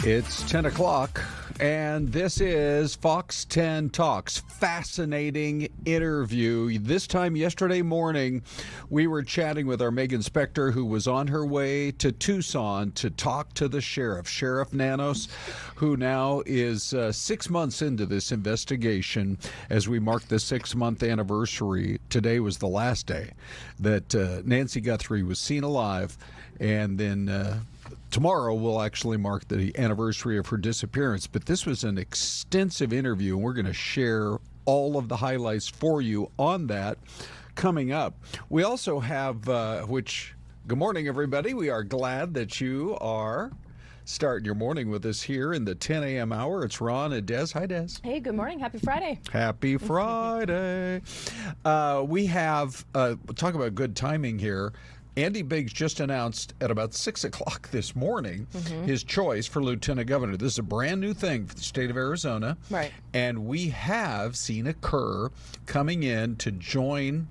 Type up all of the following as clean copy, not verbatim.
It's 10 o'clock, and this is Fox 10 Talks. Fascinating interview. This time yesterday morning, we were chatting with our Megan Spector, who was on her way to Tucson to talk to the sheriff, Sheriff Nanos, who now is 6 months into this investigation. As we mark the 6-month anniversary, today was the last day that Nancy Guthrie was seen alive, and then tomorrow will actually mark the anniversary of her disappearance. But this was an extensive interview, and we're going to share all of the highlights for you on that coming up. We also have, good morning, everybody. We are glad that you are starting your morning with us here in the 10 a.m. hour. It's Ron and Des. Hi, Des. Hey, good morning. Happy Friday. Happy Friday. We have, talk about good timing here. Andy Biggs just announced at about 6 o'clock this morning his choice for lieutenant governor. This is a brand new thing for the state of Arizona. Right. And we have Sine Kerr coming in to join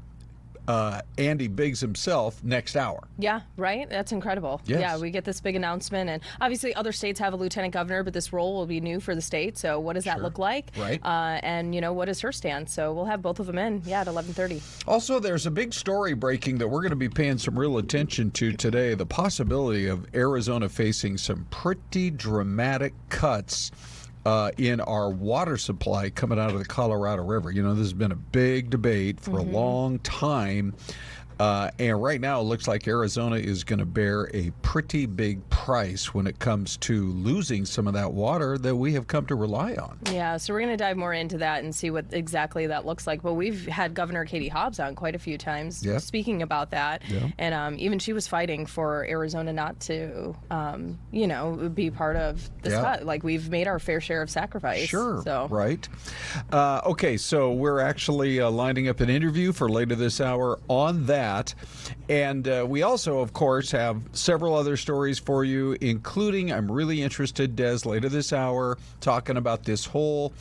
Andy Biggs himself next hour. Yeah, right? That's incredible. Yes. Yeah, we get this big announcement, and obviously other states have a lieutenant governor, but this role will be new for the state. So what does that look like? Right. And, what is her stance? So we'll have both of them in, at 11:30. Also, there's a big story breaking that we're going to be paying some real attention to today, the possibility of Arizona facing some pretty dramatic cuts in our water supply coming out of the Colorado River. This has been a big debate for a long time. And right now it looks like Arizona is going to bear a pretty big price when it comes to losing some of that water that we have come to rely on. Yeah, so we're going to dive more into that and see what exactly that looks like. But we've had Governor Katie Hobbs on quite a few times speaking about that. Yeah. And even she was fighting for Arizona not to, be part of this cut. Like, we've made our fair share of sacrifice. Sure, so. Right. Okay, so we're actually lining up an interview for later this hour on that. And we also, of course, have several other stories for you, including, I'm really interested, Des, later this hour, talking about this whole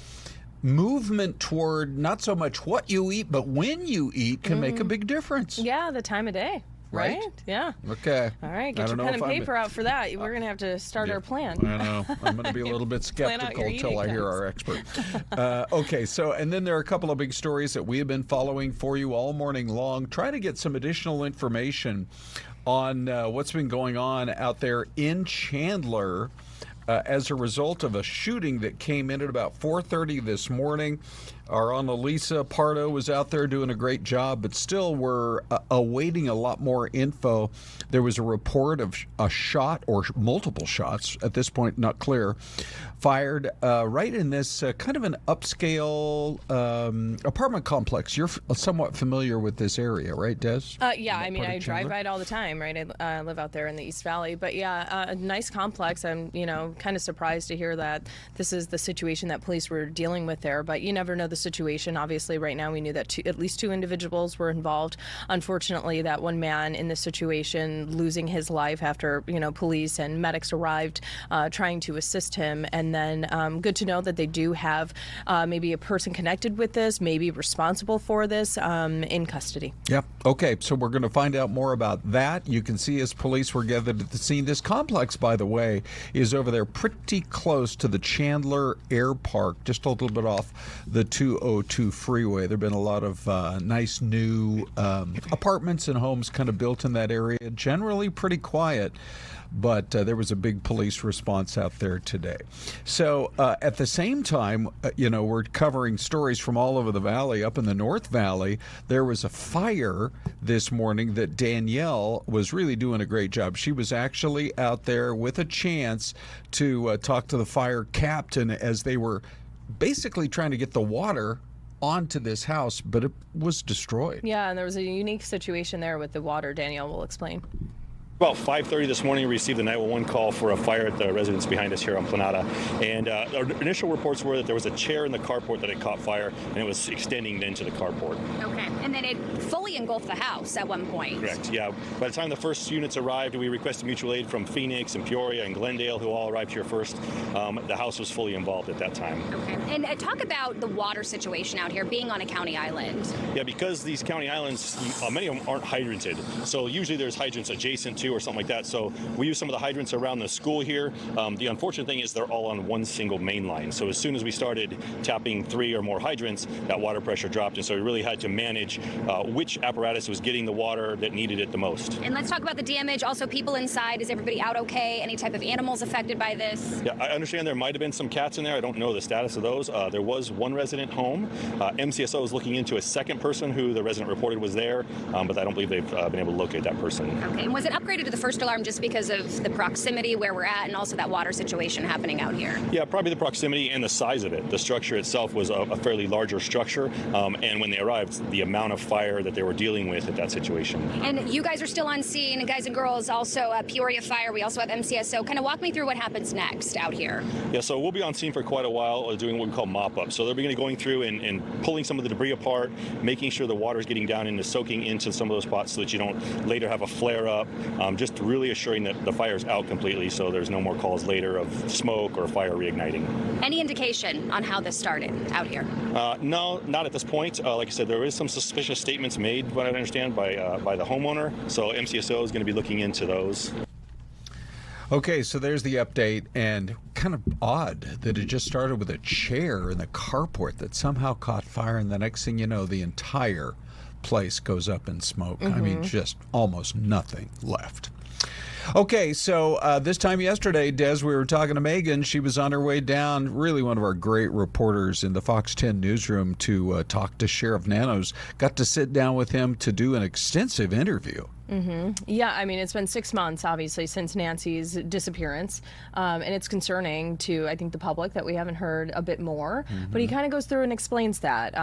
movement toward not so much what you eat, but when you eat can make a big difference. Yeah, the time of day. Right? Yeah. Okay. All right. Get your pen and paper out for that. We're going to have to start our plan. I know. I'm going to be a little bit skeptical until I hear our expert. Okay. So, and then there are a couple of big stories that we have been following for you all morning long. Try to get some additional information on what's been going on out there in Chandler as a result of a shooting that came in at about 4:30 this morning. Our Annalisa Pardo was out there doing a great job, but still we're awaiting a lot more info. There was a report of a shot or multiple shots, at this point not clear, fired right in this kind of an upscale apartment complex. You're somewhat familiar with this area, right, Des? Yeah, I mean, I drive by it all the time, right? I live out there in the East Valley. But yeah, a nice complex. I'm, kind of surprised to hear that this is the situation that police were dealing with there. But you never know the situation. Obviously, right now we knew that at least 2 individuals were involved. Unfortunately, that one man in this situation losing his life after, police and medics arrived trying to assist him. And then good to know that they do have maybe a person connected with this, maybe responsible for this in custody. Yep. Okay, so we're going to find out more about that. You can see as police were gathered at the scene. This complex, by the way, is over there pretty close to the Chandler Air Park, just a little bit off the 202 freeway. There have been a lot of nice new apartments and homes kind of built in that area, generally pretty quiet. But there was a big police response out there today. So at the same time, we're covering stories from all over the valley. Up in the North Valley, there was a fire this morning that Danielle was really doing a great job. She was actually out there with a chance to talk to the fire captain as they were basically trying to get the water onto this house, but it was destroyed. Yeah, and there was a unique situation there with the water. Danielle will explain. About 5:30 this morning, we received a 911 call for a fire at the residence behind us here on Planada. And our initial reports were that there was a chair in the carport that had caught fire, and it was extending into the carport. Okay. And then it fully engulfed the house at one point. Correct, yeah. By the time the first units arrived, we requested mutual aid from Phoenix and Peoria and Glendale, who all arrived here first. The house was fully involved at that time. Okay. And talk about the water situation out here, being on a county island. Yeah, because these county islands, many of them aren't hydranted. So usually there's hydrants adjacent to 2 or something like that. So we use some of the hydrants around the school here. The unfortunate thing is they're all on one single main line. So as soon as we started tapping 3 or more hydrants, that water pressure dropped. And so we really had to manage which apparatus was getting the water that needed it the most. And let's talk about the damage. Also, people inside. Is everybody out okay? Any type of animals affected by this? Yeah, I understand there might have been some cats in there. I don't know the status of those. There was one resident home. MCSO is looking into a second person who the resident reported was there, but I don't believe they've been able to locate that person. Okay, and was it upgraded to the first alarm just because of the proximity where we're at and also that water situation happening out here? Yeah, probably the proximity and the size of it. The structure itself was a fairly larger structure, and when they arrived, the amount of fire that they were dealing with at that situation. And you guys are still on scene, guys and girls, also Peoria Fire. We also have MCSO. Kind of walk me through what happens next out here. Yeah, so we'll be on scene for quite a while doing what we call mop-up. So they're beginning going through and pulling some of the debris apart, making sure the water is getting down into soaking into some of those spots so that you don't later have a flare-up, just really assuring that the fire is out completely so there's no more calls later of smoke or fire reigniting. Any indication on how this started out here? No, not at this point. Like I said, there is some suspicious statements made, what I understand, by the homeowner. So MCSO is going to be looking into those. Okay, so there's the update, and kind of odd that it just started with a chair in the carport that somehow caught fire, and the next thing you know, the entire place goes up in smoke. I mean, just almost nothing left. Okay, so this time yesterday, Des, we were talking to Megan. She was on her way down, really one of our great reporters in the Fox 10 newsroom, to talk to Sheriff Nanos. Got to sit down with him to do an extensive interview. Yeah, I mean, it's been 6 months, obviously, since Nancy's disappearance. And it's concerning to, I think, the public that we haven't heard a bit more. But he kind of goes through and explains that,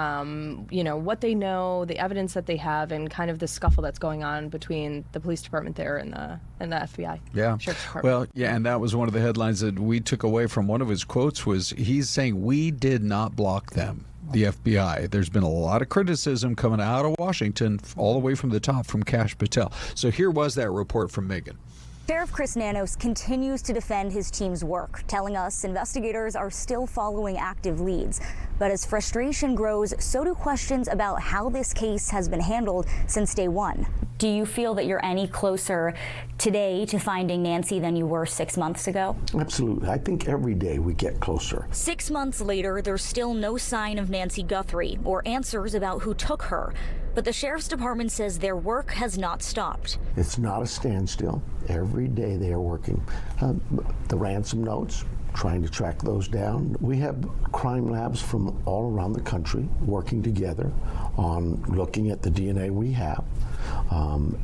you know, what they know, the evidence that they have, and kind of the scuffle that's going on between the police department there and the FBI. Yeah. Sheriff's Department. Well, yeah, and that was one of the headlines that we took away from one of his quotes was he's saying, we did not block them. The FBI. There's been a lot of criticism coming out of Washington all the way from the top from Kash Patel. So here was that report from Megan. Sheriff Chris Nanos continues to defend his team's work, telling us investigators are still following active leads. But as frustration grows, so do questions about how this case has been handled since day one. Do you feel that you're any closer today to finding Nancy than you were 6 months ago? Absolutely. I think every day we get closer. 6 months later, there's still no sign of Nancy Guthrie or answers about who took her. But the Sheriff's Department says their work has not stopped. It's not a standstill. Every day they are working. The ransom notes, trying to track those down. We have crime labs from all around the country working together on looking at the DNA we have.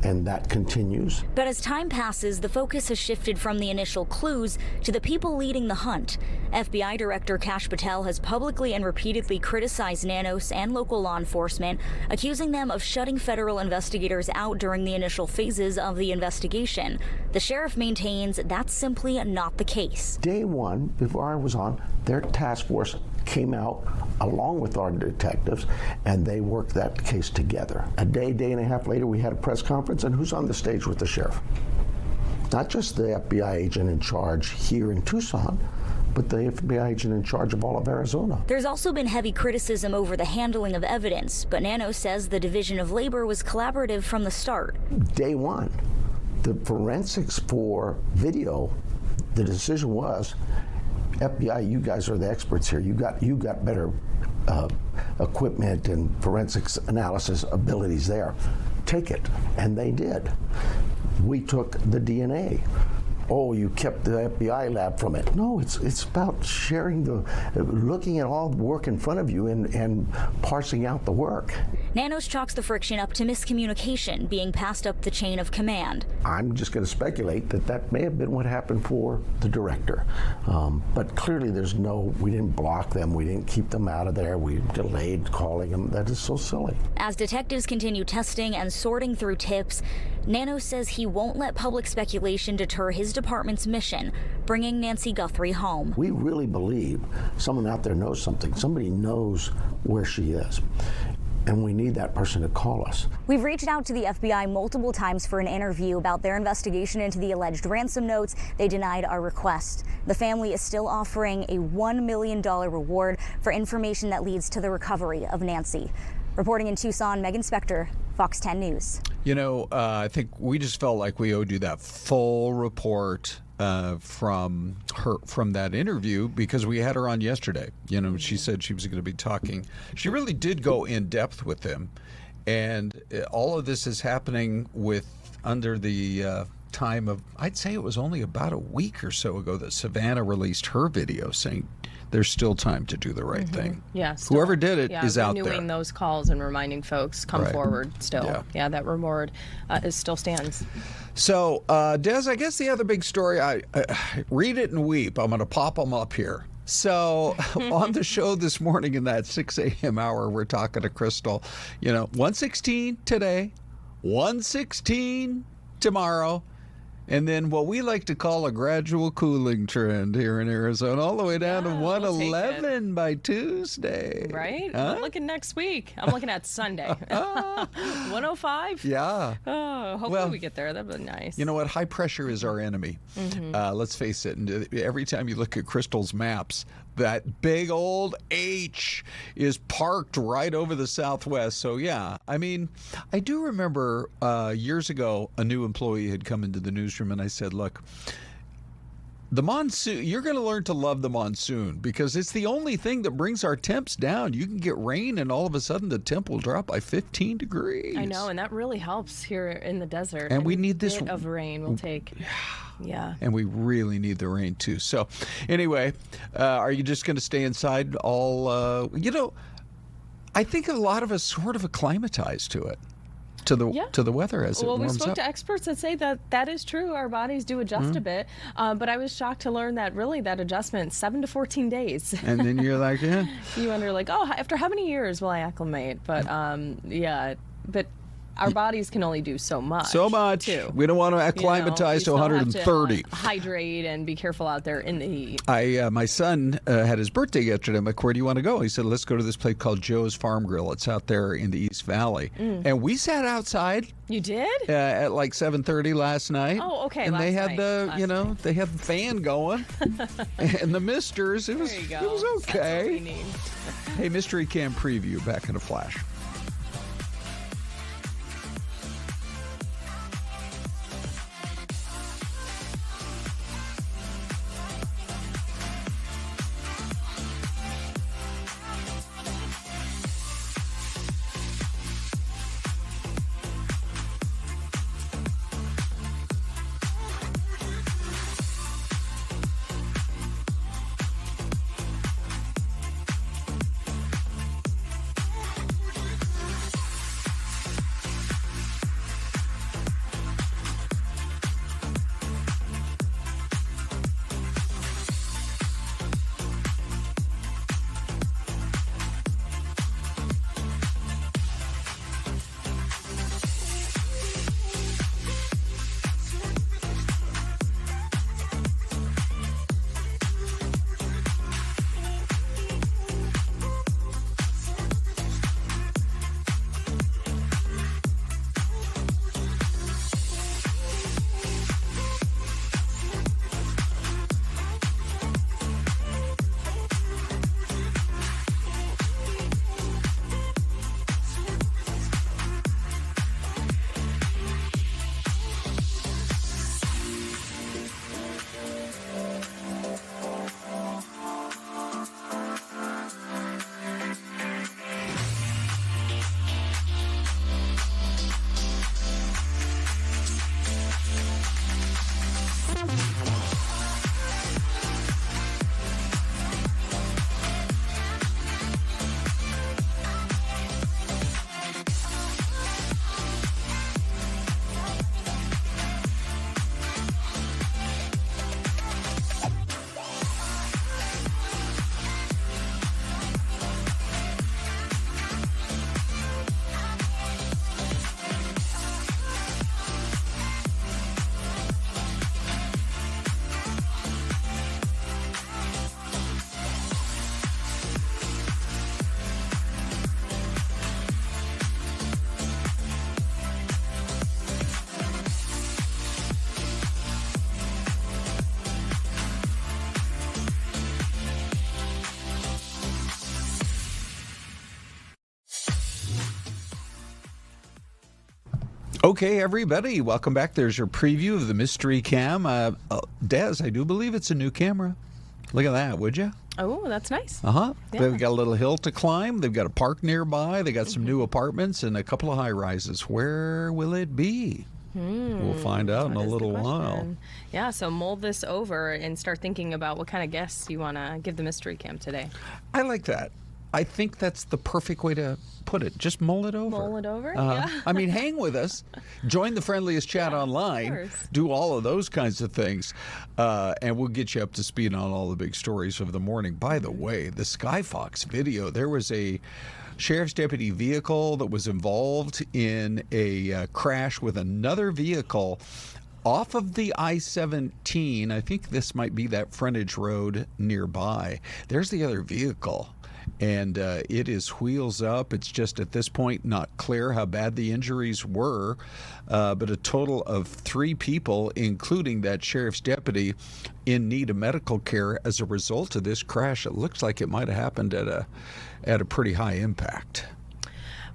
And that continues. But as time passes, the focus has shifted from the initial clues to the people leading the hunt. FBI Director Kash Patel has publicly and repeatedly criticized Nanos and local law enforcement, accusing them of shutting federal investigators out during the initial phases of the investigation. The sheriff maintains that's simply not the case. Day one, before I was on, their task force came out along with our detectives, and they worked that case together. A day and a half later, we had a press conference, and who's on the stage with the sheriff? Not just the FBI agent in charge here in Tucson, but the FBI agent in charge of all of Arizona. There's also been heavy criticism over the handling of evidence, but Nanos says the Division of Labor was collaborative from the start. Day one, the forensics for video, the decision was, FBI, you guys are the experts here. You got better equipment and forensics analysis abilities there. Take it, and they did. We took the DNA. Oh, you kept the FBI lab from it. No, it's about sharing looking at all the work in front of you and parsing out the work. Nanos chalks the friction up to miscommunication being passed up the chain of command. I'm just going to speculate that may have been what happened for the director. But clearly we didn't block them, we didn't keep them out of there, we delayed calling them. That is so silly. As detectives continue testing and sorting through tips, Nanos says he won't let public speculation deter his department's mission, bringing Nancy Guthrie home. We really believe someone out there knows something. Somebody knows where she is. And we need that person to call us. We've reached out to the FBI multiple times for an interview about their investigation into the alleged ransom notes. They denied our request. The family is still offering a $1 million reward for information that leads to the recovery of Nancy. Reporting in Tucson, Megan Spector, Fox 10 News. You know, I think we just felt like we owed you that full report from that interview because we had her on yesterday. You know, she said she was going to be talking. She really did go in depth with them, and all of this is happening under the time of, I'd say it was only about a week or so ago that Savannah released her video saying there's still time to do the right thing. Yeah. Whoever did it is out there. Renewing those calls and reminding folks, come Right. forward still. Yeah. That reward still stands. So, Des, I guess the other big story, I read it and weep. I'm going to pop them up here. So on the show this morning in that 6 a.m. hour, we're talking to Crystal, 116 today, 116 tomorrow, and then what we like to call a gradual cooling trend here in Arizona, all the way down to 111 by Tuesday. Right? Huh? I'm looking next week. I'm looking at Sunday. 105? Yeah. Oh, hopefully we get there. That'd be nice. You know what? High pressure is our enemy. Let's face it. And every time you look at Crystal's maps, that big old H is parked right over the southwest. So, yeah, I mean, I do remember years ago a new employee had come into the newsroom and I said, look, the monsoon, you're going to learn to love the monsoon because it's the only thing that brings our temps down. You can get rain and all of a sudden the temp will drop by 15 degrees. I know, and that really helps here in the desert. And we need this bit of rain will take. Yeah. And we really need the rain too. So anyway, are you just going to stay inside all, I think a lot of us sort of acclimatize to it. To the weather as it warms up. Well, we spoke to experts that say that is true. Our bodies do adjust a bit, but I was shocked to learn that really that adjustment 7 to 14 days. And then you're like, yeah. You wonder like, oh, after how many years will I acclimate? But but our bodies can only do so much. So much. Too. We don't want to acclimatize to 130. Have to, hydrate and be careful out there in the heat. My son had his birthday yesterday. I'm like, where do you want to go? He said, let's go to this place called Joe's Farm Grill. It's out there in the East Valley. And we sat outside. You did? At like 7:30 last night. Oh, okay. And they had last they had the fan going, and the misters. It was There you go. it was That's what okay. we need. Hey, Mystery Cam preview back in a flash. Okay, everybody, welcome back. There's your preview of the Mystery Cam. Des, I do believe it's a new camera. Look at that, would you? Oh, that's nice. Uh-huh. Yeah. They've got a little hill to climb. They've got a park nearby. They got some new apartments and a couple of high-rises. Where will it be? We'll find out in a little while. Yeah, so mold this over and start thinking about what kind of guests you want to give the Mystery Cam today. I like that. I think that's the perfect way to put it. Just mull it over. Mull it over? Yeah. I mean, hang with us. Join the friendliest chat online. Do all of those kinds of things. And we'll get you up to speed on all the big stories of the morning. By the way, the Skyfox video, there was a sheriff's deputy vehicle that was involved in a crash with another vehicle off of the I-17. I think this might be that frontage road nearby. There's the other vehicle. And it is wheels up. It's just at this point not clear how bad the injuries were, but a total of 3 people, including that sheriff's deputy, in need of medical care as a result of this crash. It looks like it might have happened at a pretty high impact.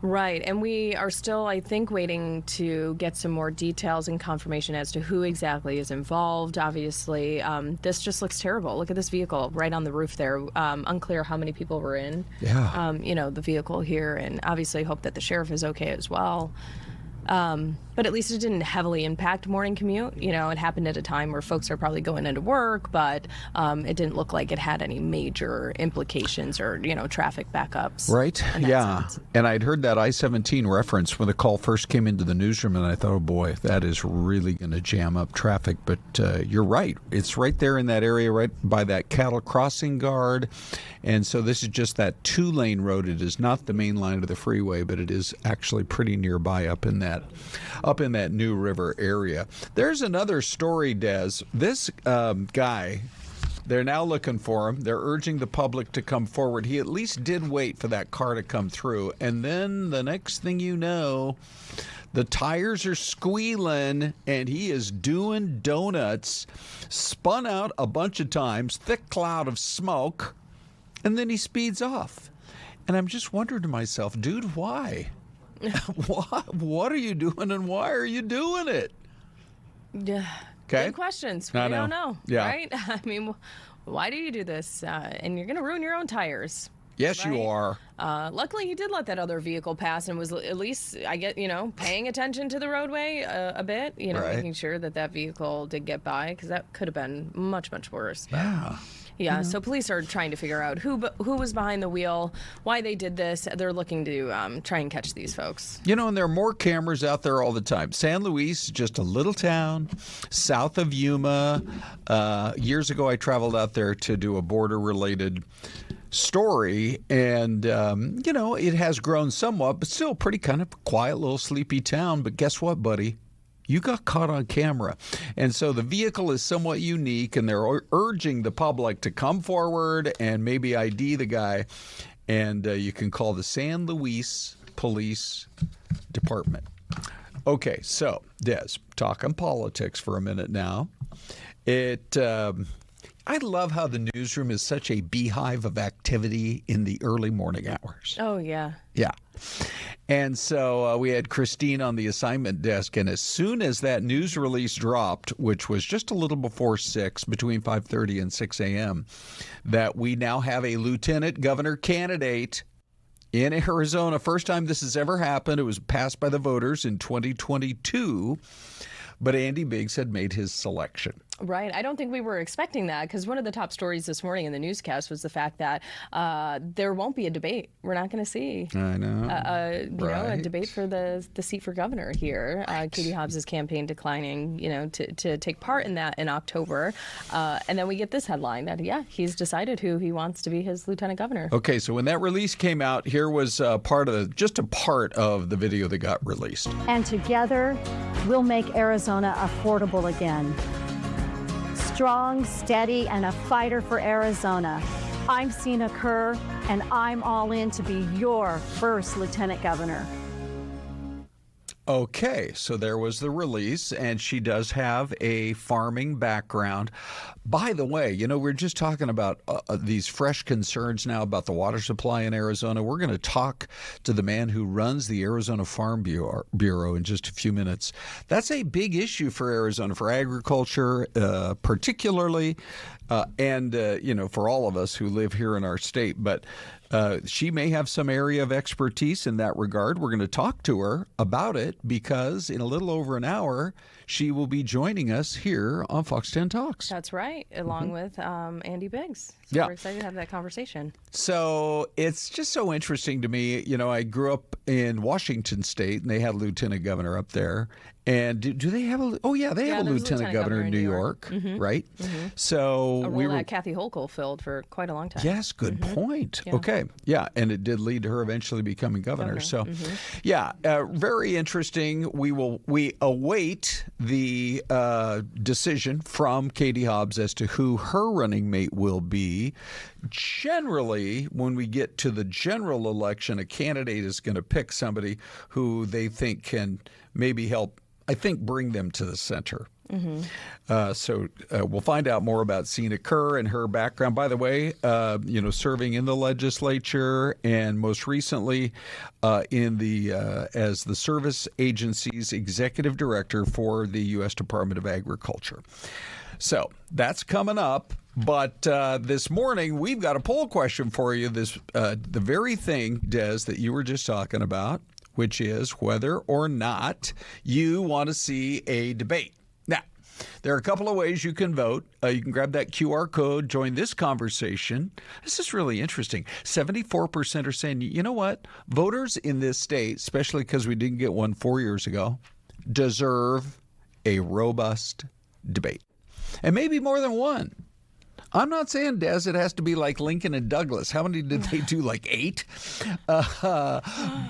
Right, and we are still, I think, waiting to get some more details and confirmation as to who exactly is involved. Obviously, this just looks terrible. Look at this vehicle right on the roof there. Unclear how many people were in, the vehicle here, and obviously hope that the sheriff is okay as well. But at least it didn't heavily impact morning commute. You know, it happened at a time where folks are probably going into work, but it didn't look like it had any major implications or, traffic backups. Right. Yeah. And I'd heard that I-17 reference when the call first came into the newsroom, and I thought, oh boy, that is really going to jam up traffic. But you're right. It's right there in that area, right by that cattle crossing guard. And so this is just that 2-lane road. It is not the main line of the freeway, but it is actually pretty nearby up in that New River area. There's another story, Des. This guy, they're now looking for him. They're urging the public to come forward. He at least did wait for that car to come through. And then the next thing you know, the tires are squealing, and he is doing donuts, spun out a bunch of times, thick cloud of smoke, and then he speeds off. And I'm just wondering to myself, dude, why? What are you doing, and why are you doing it? Yeah. Okay. Good questions. We don't know. Yeah. Right? I mean, why do you do this? And you're going to ruin your own tires. Yes, right? you are. Luckily, he did let that other vehicle pass and was at least, paying attention to the roadway a bit, right. Making sure that vehicle did get by, because that could have been much, much worse. But, yeah. Yeah, so police are trying to figure out who was behind the wheel, why they did this. They're looking to try and catch these folks. And there are more cameras out there all the time. San Luis, just a little town south of Yuma. Years ago, I traveled out there to do a border-related story, and it has grown somewhat, but still pretty kind of quiet little sleepy town. But guess what, buddy? You got caught on camera. And so the vehicle is somewhat unique, and they're urging the public to come forward and maybe ID the guy. And you can call the San Luis Police Department. Okay, so Des, talking politics for a minute now. I love how the newsroom is such a beehive of activity in the early morning hours. Oh, yeah. Yeah. And so we had Christine on the assignment desk, and as soon as that news release dropped, which was just a little before 6, between 5:30 and 6 a.m., that we now have a lieutenant governor candidate in Arizona. First time this has ever happened. It was passed by the voters in 2022, but Andy Biggs had made his selection. Right. I don't think we were expecting that, because one of the top stories this morning in the newscast was the fact that there won't be a debate. We're not going to see I know. a debate for the seat for governor here. Katie Hobbs' campaign declining, to take part in that in October. And then we get this headline that, he's decided who he wants to be his lieutenant governor. Okay, so when that release came out, here was part of the video that got released. And together, we'll make Arizona affordable again. Strong, steady, and a fighter for Arizona. I'm Sine Kerr, and I'm all in to be your first lieutenant governor. Okay, so there was the release, and she does have a farming background. By the way, we're just talking about these fresh concerns now about the water supply in Arizona. We're going to talk to the man who runs the Arizona Farm Bureau in just a few minutes. That's a big issue for Arizona, for agriculture particularly, and for all of us who live here in our state. But she may have some area of expertise in that regard. We're going to talk to her about it because in a little over an hour, she will be joining us here on Fox 10 Talks. That's right, along with Andy Biggs. So we're excited to have that conversation. So it's just so interesting to me. I grew up in Washington State, and they had a lieutenant governor up there. And do they have a? Oh yeah, they have a lieutenant governor in New York, right? Mm-hmm. So a role that Kathy Hochul filled for quite a long time. Yes, good point. Yeah. Okay, yeah, and it did lead to her eventually becoming governor. So, very interesting. We await the decision from Katie Hobbs as to who her running mate will be. Generally, when we get to the general election, a candidate is going to pick somebody who they think can maybe help, I think, bring them to the center. Mm-hmm. So we'll find out more about Sine Kerr and her background. By the way, serving in the legislature and most recently in the as the service agency's executive director for the U.S. Department of Agriculture. So that's coming up. But this morning, we've got a poll question for you. The very thing, Des, that you were just talking about, which is whether or not you want to see a debate. Now, there are a couple of ways you can vote. You can grab that QR code, join this conversation. This is really interesting. 74% are saying, you know what? Voters in this state, especially because we didn't get one 4 years ago, deserve a robust debate. And maybe more than one. I'm not saying, Des, it has to be like Lincoln and Douglas. How many did they do? Like 8? But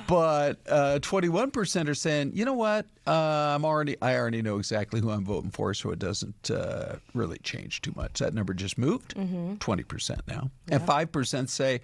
21% are saying, you know what? I already know exactly who I'm voting for, so it doesn't really change too much. That number just moved, 20% now. Yeah. And 5% say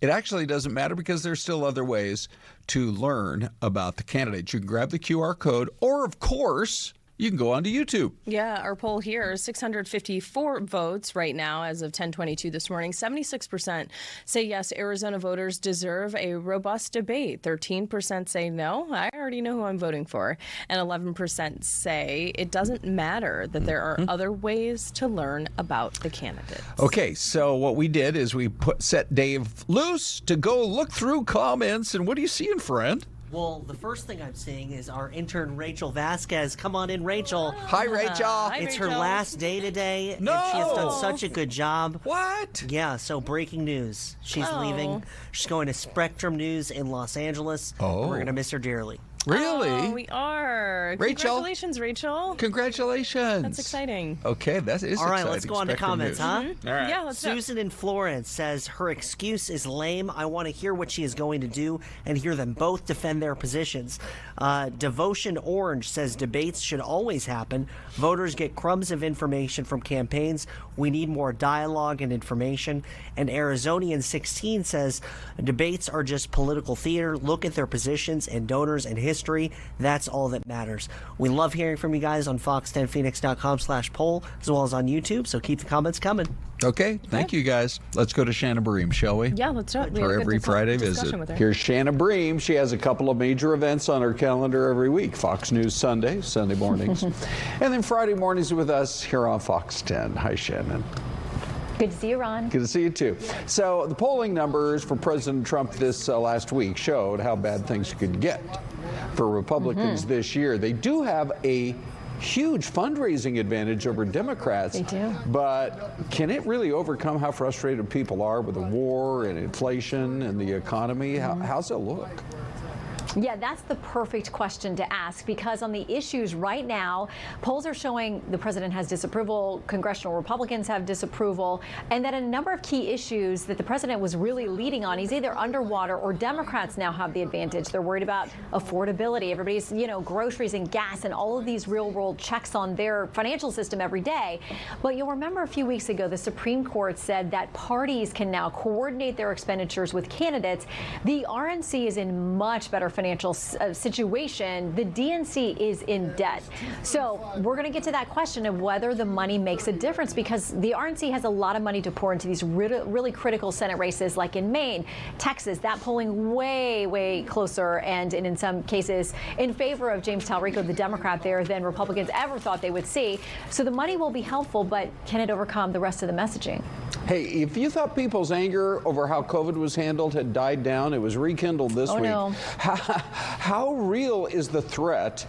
it actually doesn't matter because there's still other ways to learn about the candidates. You can grab the QR code, or, of course, you can go onto YouTube. Yeah, our poll here is 654 votes right now as of 10:22 this morning. 76% say yes, Arizona voters deserve a robust debate. 13% say no, I already know who I'm voting for. And 11% say it doesn't matter, that there are other ways to learn about the candidates. Okay, so what we did is we set Dave loose to go look through comments. And what are you seeing, friend? Well, the first thing I'm seeing is our intern, Rachel Vasquez. Come on in, Rachel. Hi, Rachel. Hi, it's Rachel. Her last day today. No. And she has done such a good job. What? Yeah, so breaking news. She's leaving. She's going to Spectrum News in Los Angeles. Oh. We're going to miss her dearly. Really? Oh, we are. Rachel. Congratulations, Rachel. Congratulations. That's exciting. Okay, that is exciting. All right, let's go on to comments, huh? Mm-hmm. All right. Yeah, let's Susan in Florence says her excuse is lame. I want to hear what she is going to do and hear them both defend their positions. Devotion Orange says debates should always happen. Voters get crumbs of information from campaigns. We need more dialogue and information. And Arizonian 16 says debates are just political theater. Look at their positions and donors and history. That's all that matters. We love hearing from you guys on fox10phoenix.com/poll as well as on YouTube, so keep the comments coming. Okay, thank you guys. Let's go to Shanna Bream, shall we? Yeah, let's do it. For every Friday visit. Here's Shanna Bream. She has a couple of major events on her calendar every week. Fox News Sunday mornings. And then Friday mornings with us here on Fox 10. Hi, Shannon. Good to see you, Ron. Good to see you, too. So the polling numbers for President Trump this last week showed how bad things could get for Republicans this year. They do have a huge fundraising advantage over Democrats. They do. But can it really overcome how frustrated people are with the war and inflation and the economy? How's it look? Yeah, that's the perfect question to ask, because on the issues right now, polls are showing the president has disapproval, congressional Republicans have disapproval, and that a number of key issues that the president was really leading on, he's either underwater or Democrats now have the advantage. They're worried about affordability. Everybody's, groceries and gas and all of these real world checks on their financial system every day. But you'll remember a few weeks ago, the Supreme Court said that parties can now coordinate their expenditures with candidates. The RNC is in much better financial financial situation, the DNC is in debt. So we're going to get to that question of whether the money makes a difference, because the RNC has a lot of money to pour into these really critical Senate races, like in Maine, Texas, that polling way closer and in some cases in favor of James Talrico, the Democrat there, than Republicans ever thought they would see. So the money will be helpful, but can it overcome the rest of the messaging? Hey, if you thought people's anger over how COVID was handled had died down, it was rekindled this week. No. How real is the threat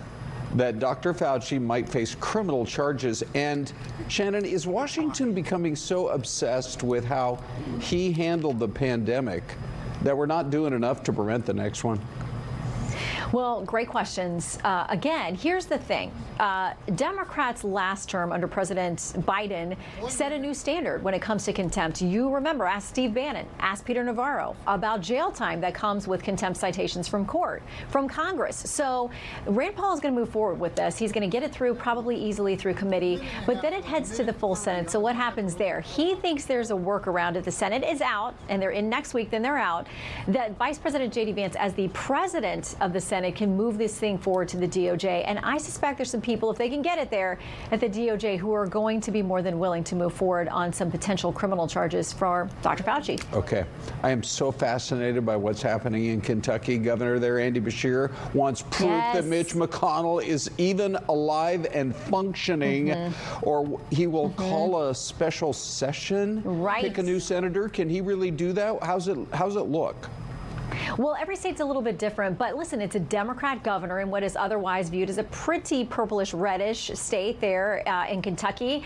that Dr. Fauci might face criminal charges? And Shannon, is Washington becoming so obsessed with how he handled the pandemic that we're not doing enough to prevent the next one? Well, great questions. Again, here's the thing. Democrats last term under President Biden set a new standard when it comes to contempt. You remember, ask Steve Bannon, ask Peter Navarro about jail time that comes with contempt citations from court, from Congress. So Rand Paul is going to move forward with this. He's going to get it through probably easily through committee, but then it heads to the full Senate. So what happens there? He thinks there's a workaround. If the Senate is out and they're in next week, then they're out, that Vice President J.D. Vance, as the president of the Senate, can move this thing forward to the DOJ. And I suspect there's some people, if they can get it there at the DOJ, who are going to be more than willing to move forward on some potential criminal charges for Dr. Fauci. Okay. I am so fascinated by what's happening in Kentucky. Governor there, Andy Beshear, wants proof that Mitch McConnell is even alive and functioning, or he will call a special session, pick a new senator. Can he really do that? How's it look? Well, every state's a little bit different, but listen, it's a Democrat governor in what is otherwise viewed as a pretty purplish-reddish state there in Kentucky.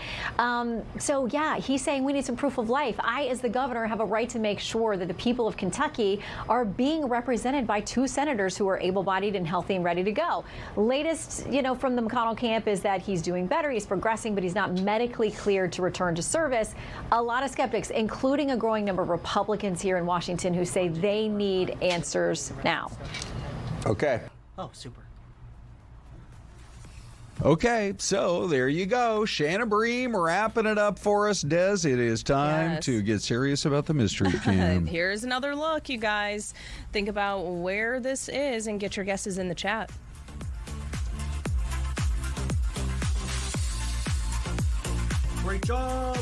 So, yeah, he's saying we need some proof of life. I, as the governor, have a right to make sure that the people of Kentucky are being represented by two senators who are able-bodied and healthy and ready to go. Latest, from the McConnell camp is that he's doing better, he's progressing, but he's not medically cleared to return to service. A lot of skeptics, including a growing number of Republicans here in Washington, who say they need answers now. Okay. Oh, super. Okay, so there you go. Shannon Bream wrapping it up for us. Des, it is time to get serious about the mystery cam. Here's another look, you guys. Think about where this is and get your guesses in the chat. Great job.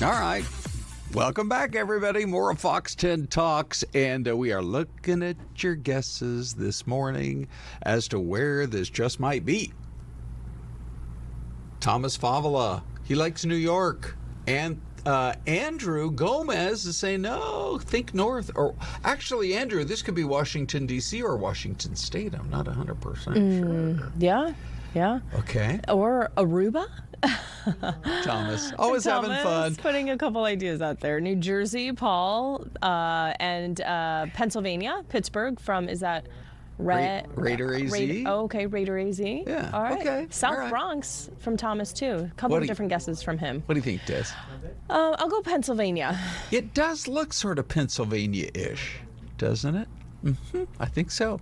All right. Welcome back, everybody. More of Fox 10 Talks, and we are looking at your guesses this morning as to where this just might be. Thomas Favela, he likes New York. And Andrew Gomez is saying, no, think north. Or actually, Andrew, this could be Washington, D.C. or Washington State. I'm not 100% sure. Yeah. Okay. Or Aruba? Thomas, always having fun. Putting a couple ideas out there. New Jersey, Paul, and Pennsylvania, Pittsburgh is that Raider AZ? Okay, Raider AZ. Yeah, all right. okay. South all right. Bronx from Thomas, too. A couple of different guesses from him. What do you think, Des? I'll go Pennsylvania. It does look sort of Pennsylvania-ish, doesn't it? Mm-hmm, I think so.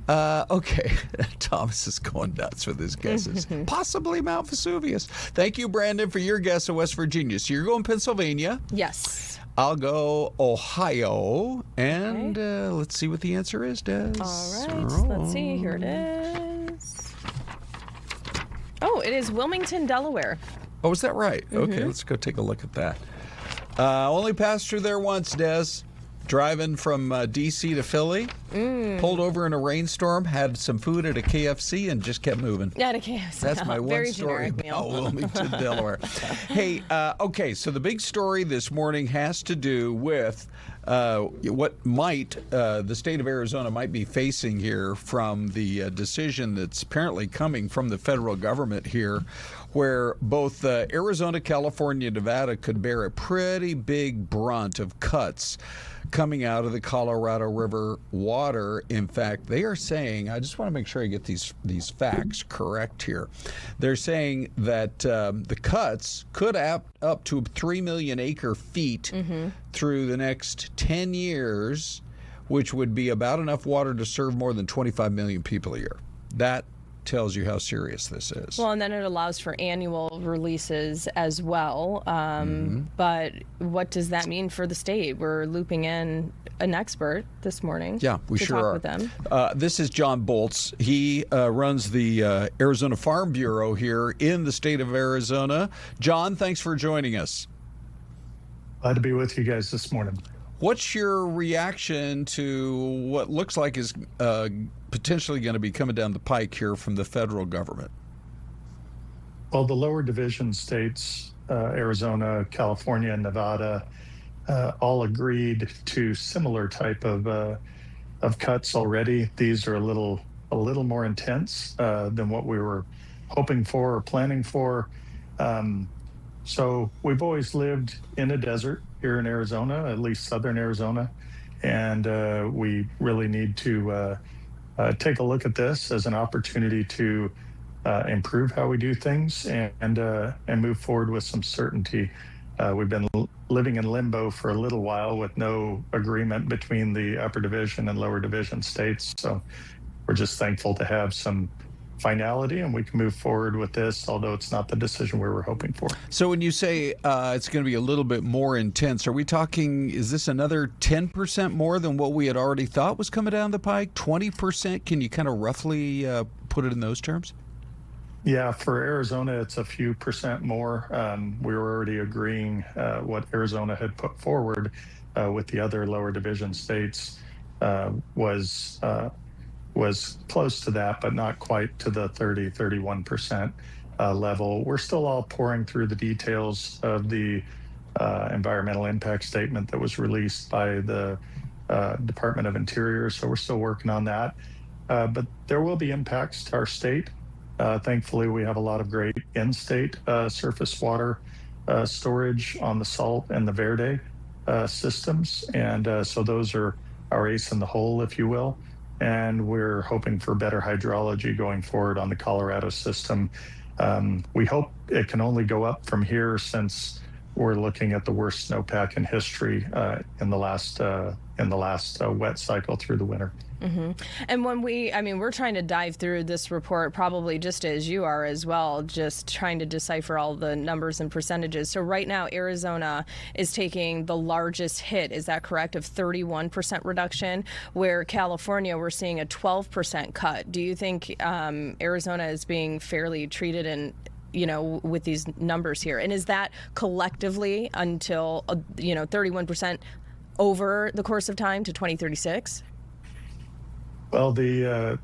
Okay, Thomas is going nuts with his guesses. Possibly Mount Vesuvius. Thank you, Brandon, for your guess of West Virginia. So you're going Pennsylvania. Yes. I'll go Ohio. And let's see what the answer is, Des. All right, let's see. Here it is. Oh, it is Wilmington, Delaware. Oh, is that right? Okay, let's go take a look at that. Only passed through there once, Des. Driving from D.C. to Philly, pulled over in a rainstorm, had some food at a KFC, and just kept moving. At a KFC. That's my one story about Wilmington, Delaware. Hey, okay, so the big story this morning has to do with what might the state of Arizona might be facing here from the decision that's apparently coming from the federal government here, where both Arizona, California, and Nevada could bear a pretty big brunt of cuts coming out of the Colorado River water. In fact, they are saying, I just want to make sure I get these facts correct here. They're saying that the cuts could add up to 3 million acre feet through the next 10 years, which would be about enough water to serve more than 25 million people a year. That tells you how serious this is. Well, and then it allows for annual releases as well. But what does that mean for the state? We're looping in an expert this morning. Yeah, we to sure talk are. with them. This is John Boelts. He runs the Arizona Farm Bureau here in the state of Arizona. John, thanks for joining us. Glad to be with you guys this morning. What's your reaction to what looks like is potentially going to be coming down the pike here from the federal government? Well, the lower division states, Arizona, California, and Nevada, all agreed to similar type of cuts already. These are a little more intense than what we were hoping for or planning for. So we've always lived in a desert here in Arizona, at least southern Arizona, and we really need to take a look at this as an opportunity to improve how we do things and move forward with some certainty. We've been living in limbo for a little while with no agreement between the upper division and lower division states. So we're just thankful to have some finality and we can move forward with this, although it's not the decision we were hoping for. So when you say it's going to be a little bit more intense, are we talking, is this another 10% more than what we had already thought was coming down the pike? 20%? Can you kind of roughly put it in those terms? Yeah, for Arizona, it's a few percent more. We were already agreeing what Arizona had put forward with the other lower division states was close to that, but not quite to the 31% level. We're still all pouring through the details of the environmental impact statement that was released by the Department of Interior, so we're still working on that. But there will be impacts to our state. Thankfully, we have a lot of great in-state surface water storage on the Salt and the Verde systems, and so those are our ace in the hole, if you will. And we're hoping for better hydrology going forward on the Colorado system. We hope it can only go up from here since we're looking at the worst snowpack in history in the last wet cycle through the winter. Mm-hmm. And when we're trying to dive through this report probably just as you are as well, just trying to decipher all the numbers and percentages. So right now, Arizona is taking the largest hit, is that correct, of 31% reduction, where California, we're seeing a 12% cut. Do you think Arizona is being fairly treated with these numbers here. And is that collectively until, 31% over the course of time to 2036? Well, the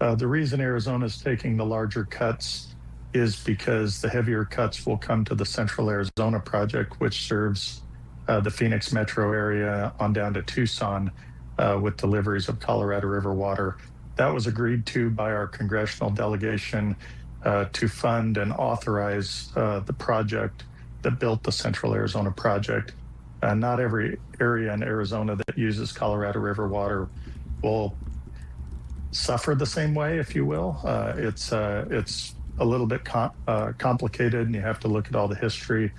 reason Arizona is taking the larger cuts is because the heavier cuts will come to the Central Arizona Project, which serves the Phoenix metro area on down to Tucson with deliveries of Colorado River water. That was agreed to by our congressional delegation to fund and authorize the project that built the Central Arizona Project. Not every area in Arizona that uses Colorado River water will suffer the same way, if you will. It's a little bit complicated, and you have to look at all the history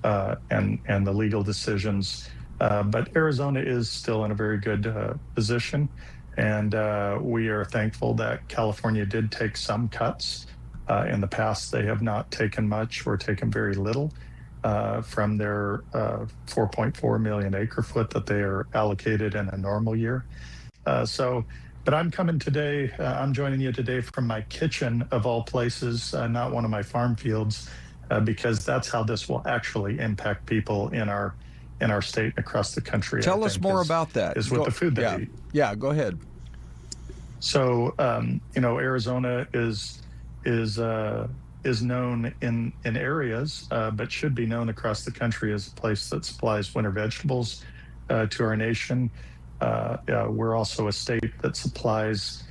and the legal decisions. But Arizona is still in a very good position, and we are thankful that California did take some cuts. In the past, they have not taken much or taken very little from their 4.4 million acre foot that they are allocated in a normal year. But I'm coming today, I'm joining you today from my kitchen of all places, not one of my farm fields, because that's how this will actually impact people in our state and across the country. Tell us more about that. Is with the food they eat. Yeah, go ahead. So, Arizona is known in areas, but should be known across the country as a place that supplies winter vegetables to our nation. We're also a state that supplies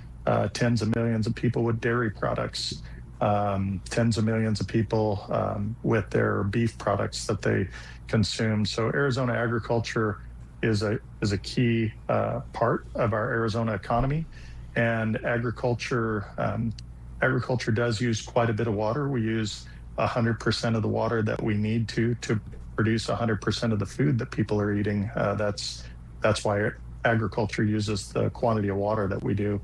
tens of millions of people with dairy products, tens of millions of people with their beef products that they consume. So Arizona agriculture is a key part of our Arizona economy, and agriculture does use quite a bit of water. We use 100% of the water that we need to produce 100% of the food that people are eating. That's why agriculture uses the quantity of water that we do.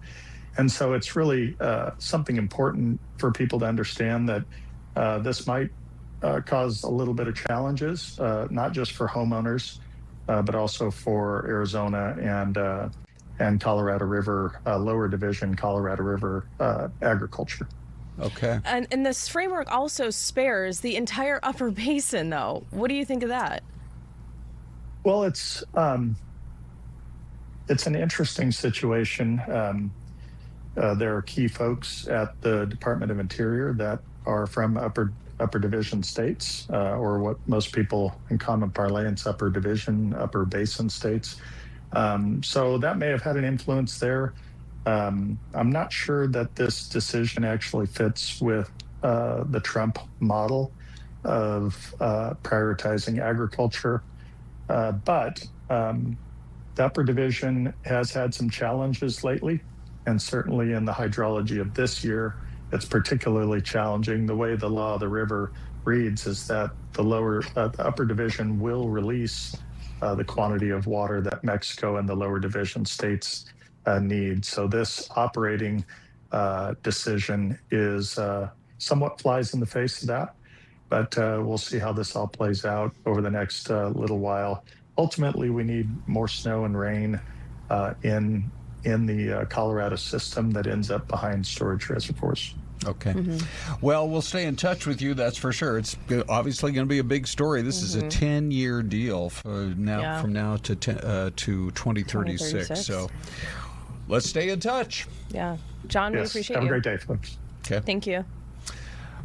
And so it's really something important for people to understand that this might cause a little bit of challenges, not just for homeowners, but also for Arizona and Colorado River, lower division Colorado River agriculture. Okay. And this framework also spares the entire upper basin, though. What do you think of that? Well, it's an interesting situation. There are key folks at the Department of Interior that are from upper division states, or what most people in common parlance, upper division, upper basin states. So that may have had an influence there. I'm not sure that this decision actually fits with the Trump model of prioritizing agriculture, but the upper division has had some challenges lately, and certainly in the hydrology of this year, it's particularly challenging. The way the law of the river reads is that the upper division will release the quantity of water that Mexico and the lower division states need. So this operating decision is somewhat flies in the face of that, but we'll see how this all plays out over the next little while. Ultimately, we need more snow and rain in the Colorado system that ends up behind storage reservoirs. Okay. Well, we'll stay in touch with you, that's for sure. It's obviously going to be a big story. This is a 10-year deal from now to 2036. So let's stay in touch. Yeah. John, we appreciate you. Have a great day, folks. Okay. Thank you.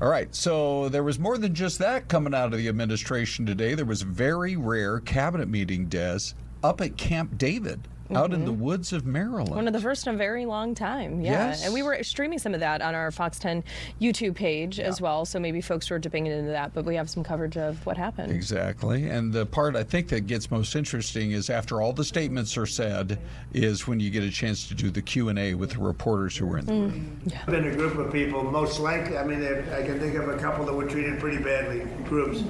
All right, so there was more than just that coming out of the administration today. There was a very rare cabinet meeting, Des, up at Camp David, out in the woods of Maryland. One of the first in a very long time. Yeah. Yes. And we were streaming some of that on our Fox 10 YouTube page as well. So maybe folks were dipping into that, but we have some coverage of what happened. Exactly. And the part I think that gets most interesting is after all the statements are said is when you get a chance to do the Q&A with the reporters who were in the room. Yeah. Been a group of people, most likely, I mean, I can think of a couple that were treated pretty badly, groups.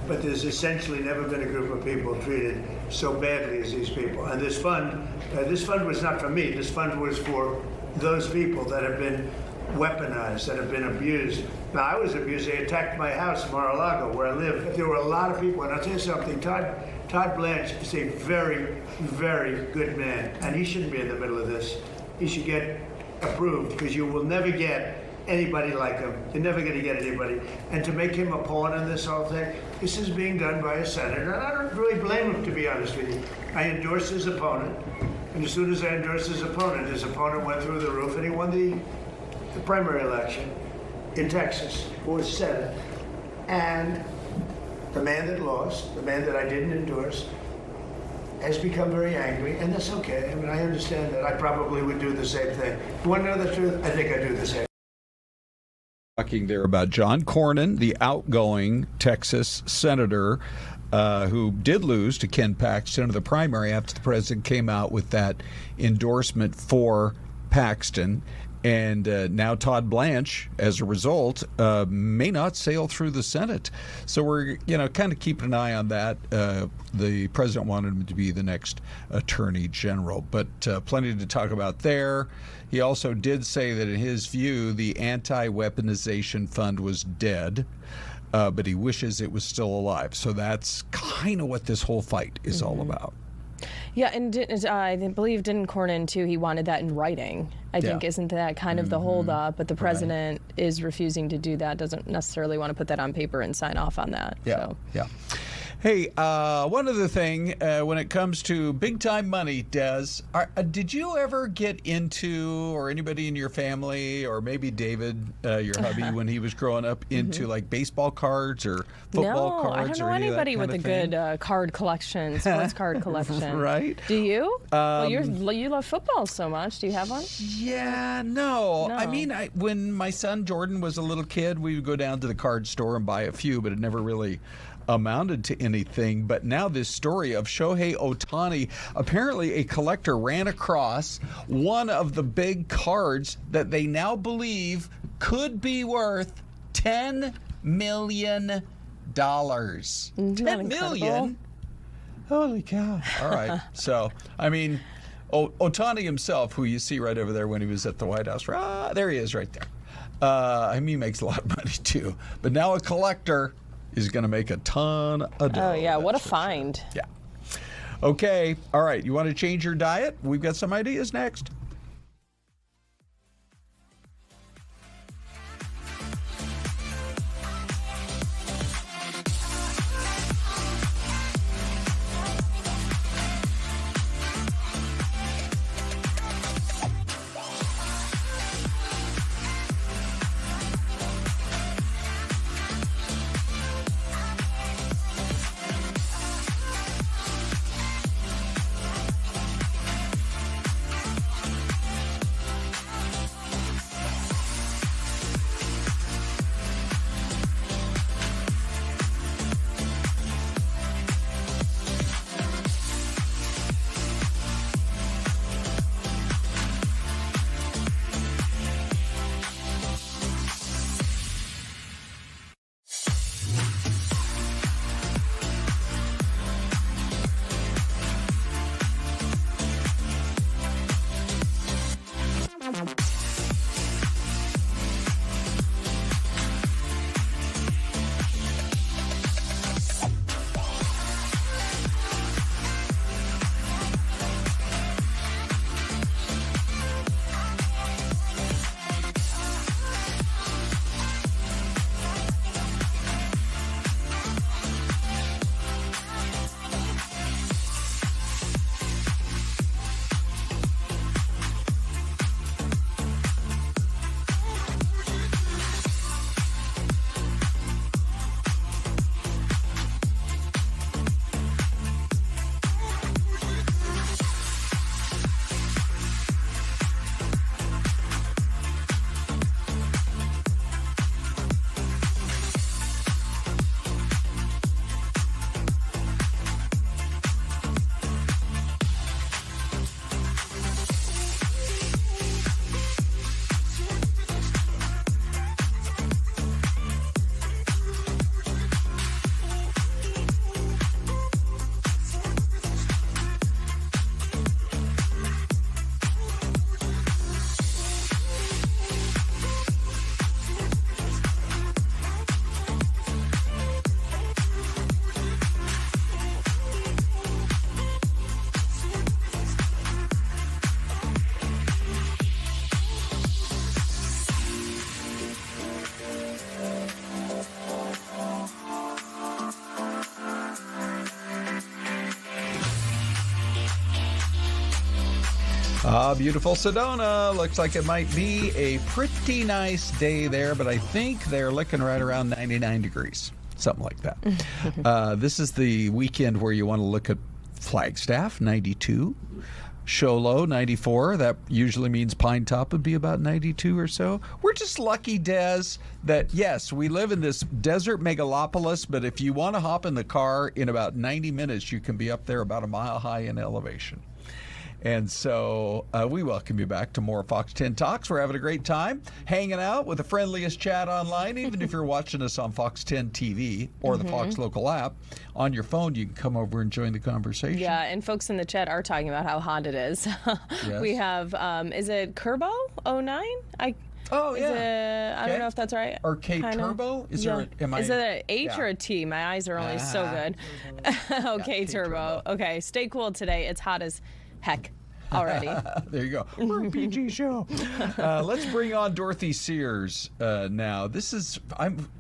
But there's essentially never been a group of people treated so badly as these people. And this fund was not for me. This fund was for those people that have been weaponized, that have been abused. Now, I was abused. They attacked my house in Mar-a-Lago, where I live. There were a lot of people. And I'll tell you something, Todd Blanche is a very, very good man. And he shouldn't be in the middle of this. He should get approved, because you will never get anybody like him. You're never going to get anybody. And to make him a pawn in this whole thing, this is being done by a senator. And I don't really blame him, to be honest with you. I endorsed his opponent. And as soon as I endorsed his opponent went through the roof, and he won the primary election in Texas for Senate. And the man that lost, the man that I didn't endorse, has become very angry, and that's okay. I mean, I understand that. I probably would do the same thing. You want to know the truth? I think I'd do the same. Talking there about John Cornyn, the outgoing Texas senator who did lose to Ken Paxton in the primary after the president came out with that endorsement for Paxton. And now Todd Blanche, as a result, may not sail through the Senate. So we're, kind of keeping an eye on that. The president wanted him to be the next attorney general, but plenty to talk about there. He also did say that in his view, the anti-weaponization fund was dead, but he wishes it was still alive. So that's kind of what this whole fight is all about. Yeah, and I believe didn't Cornyn too? He wanted that in writing. I think isn't that kind of the holdup? But the president is refusing to do that. Doesn't necessarily want to put that on paper and sign off on that. Yeah. Hey, one other thing when it comes to big time money, Des, did you ever get into, or anybody in your family, or maybe David, your hubby, when he was growing up, into like baseball cards or football cards? No, I don't know or anybody with a good card collection, sports card collection. Right? Do you? Well, you love football so much. Do you have one? Yeah, no. I mean, when my son Jordan was a little kid, we would go down to the card store and buy a few, but it never really amounted to anything. But now this story of Shohei Ohtani, apparently a collector ran across one of the big cards that they now believe could be worth $10 million. $10 million? Holy cow. All right. So, I mean, Ohtani himself, who you see right over there when he was at the White House, there he is right there. I mean, he makes a lot of money too. But now a collector is going to make a ton of dough. Oh, yeah. What a find. Sure. Yeah. Okay. All right. You want to change your diet? We've got some ideas next. Beautiful Sedona. Looks like it might be a pretty nice day there, but I think they're looking right around 99 degrees, something like that. This is the weekend where you want to look at Flagstaff, 92. Show low, 94. That usually means Pine Top would be about 92 or so. We're just lucky, Des, that, yes, we live in this desert megalopolis, but if you want to hop in the car in about 90 minutes, you can be up there about a mile high in elevation. And so we welcome you back to more Fox 10 Talks. We're having a great time hanging out with the friendliest chat online. Even if you're watching us on Fox 10 TV or the Fox local app, on your phone, you can come over and join the conversation. Yeah, and folks in the chat are talking about how hot it is. Yes. We have, is it Kerbo 09? Oh, yeah. I don't know if that's right. Or K Turbo? Is there? Is it an H or a T? My eyes are only so good. Okay, Turbo. Okay, stay cool today. It's hot as heck already. There you go. We're a PG show. Let's bring on Dorothy Sears now. This is,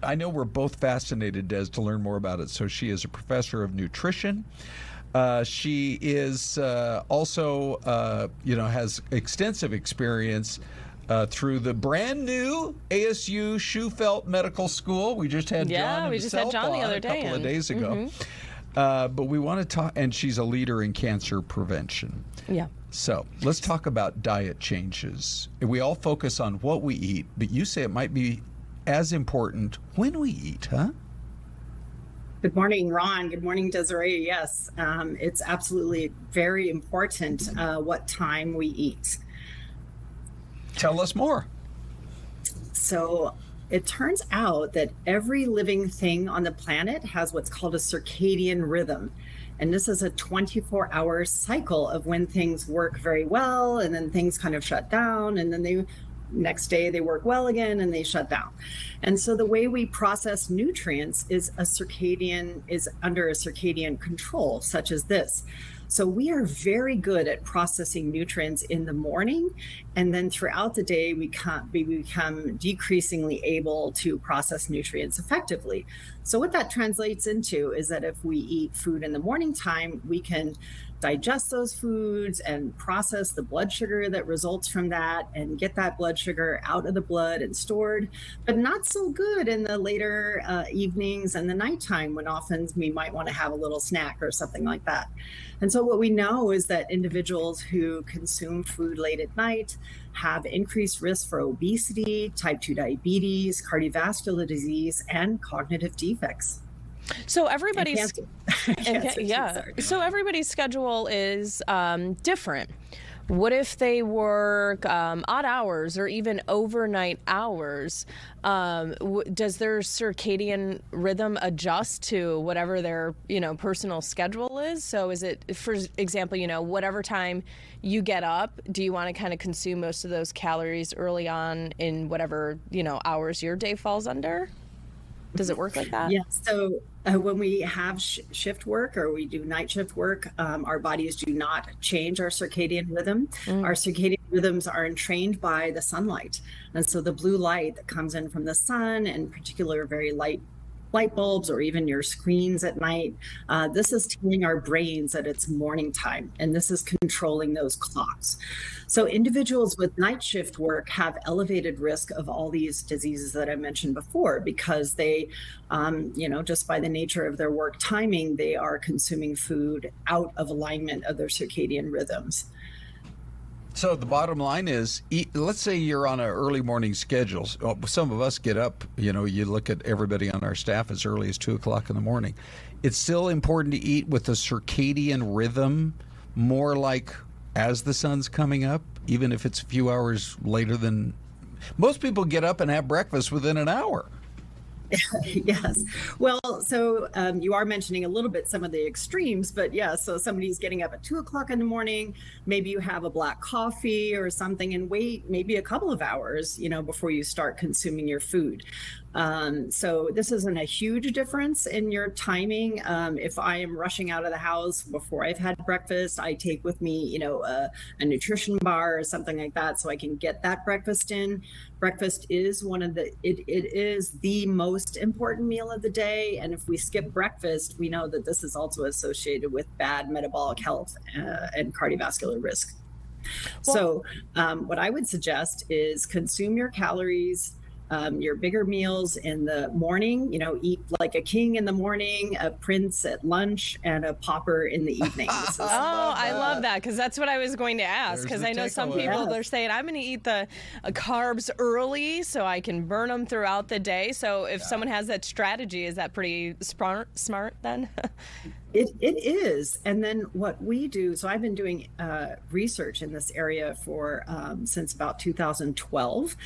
I know we're both fascinated, Des, to learn more about it. So she is a professor of nutrition. She is also, has extensive experience through the brand new ASU Schufelt Medical School. We just had John himself on the other day, a couple of days ago. But we want to talk, and she's a leader in cancer prevention. Yeah. So let's talk about diet changes. We all focus on what we eat, but you say it might be as important when we eat, huh? Good morning, Ron. Good morning, Desiree. Yes, it's absolutely very important what time we eat. Tell us more. So it turns out that every living thing on the planet has what's called a circadian rhythm. And this is a 24-hour cycle of when things work very well, and then things kind of shut down, and then next day they work well again and they shut down. And so the way we process nutrients is under a circadian control, such as this. So we are very good at processing nutrients in the morning, and then throughout the day we become decreasingly able to process nutrients effectively. So what that translates into is that if we eat food in the morning time, we can digest those foods and process the blood sugar that results from that and get that blood sugar out of the blood and stored, but not so good in the later evenings and the nighttime, when often we might want to have a little snack or something like that. And so what we know is that individuals who consume food late at night have increased risk for obesity, type 2 diabetes, cardiovascular disease, and cognitive defects. So everybody's cancer. So everybody's schedule is different. What if they work odd hours or even overnight hours? Does their circadian rhythm adjust to whatever their personal schedule is? So is it, for example, whatever time you get up, do you want to kind of consume most of those calories early on in whatever hours your day falls under? Does it work like that? Yeah. So when we have shift work or we do night shift work, our bodies do not change our circadian rhythm. Our circadian rhythms are entrained by the sunlight. And so the blue light that comes in from the sun, and in particular very light bulbs or even your screens at night, this is telling our brains that it's morning time, and this is controlling those clocks. So individuals with night shift work have elevated risk of all these diseases that I mentioned before, because they, just by the nature of their work timing, they are consuming food out of alignment of their circadian rhythms. So the bottom line is, let's say you're on an early morning schedule. Some of us get up, you look at everybody on our staff as early as 2 o'clock in the morning. It's still important to eat with a circadian rhythm, more like as the sun's coming up, even if it's a few hours later than most people get up and have breakfast within an hour. Yes. Well, so you are mentioning a little bit some of the extremes, but yeah, so somebody's getting up at 2 o'clock in the morning, maybe you have a black coffee or something and wait maybe a couple of hours, before you start consuming your food. So this isn't a huge difference in your timing. If I am rushing out of the house before I've had breakfast, I take with me, a nutrition bar or something like that, so I can get that breakfast in. Breakfast is it is the most important meal of the day. And if we skip breakfast, we know that this is also associated with bad metabolic health and cardiovascular risk. So what I would suggest is consume your calories, your bigger meals in the morning, eat like a king in the morning, a prince at lunch, and a pauper in the evening. I love that, because that's what I was going to ask, because I know some people, they're saying, I'm going to eat the carbs early so I can burn them throughout the day. So if someone has that strategy, is that pretty smart then? It is. And then what we do, so I've been doing research in this area for since about 2012.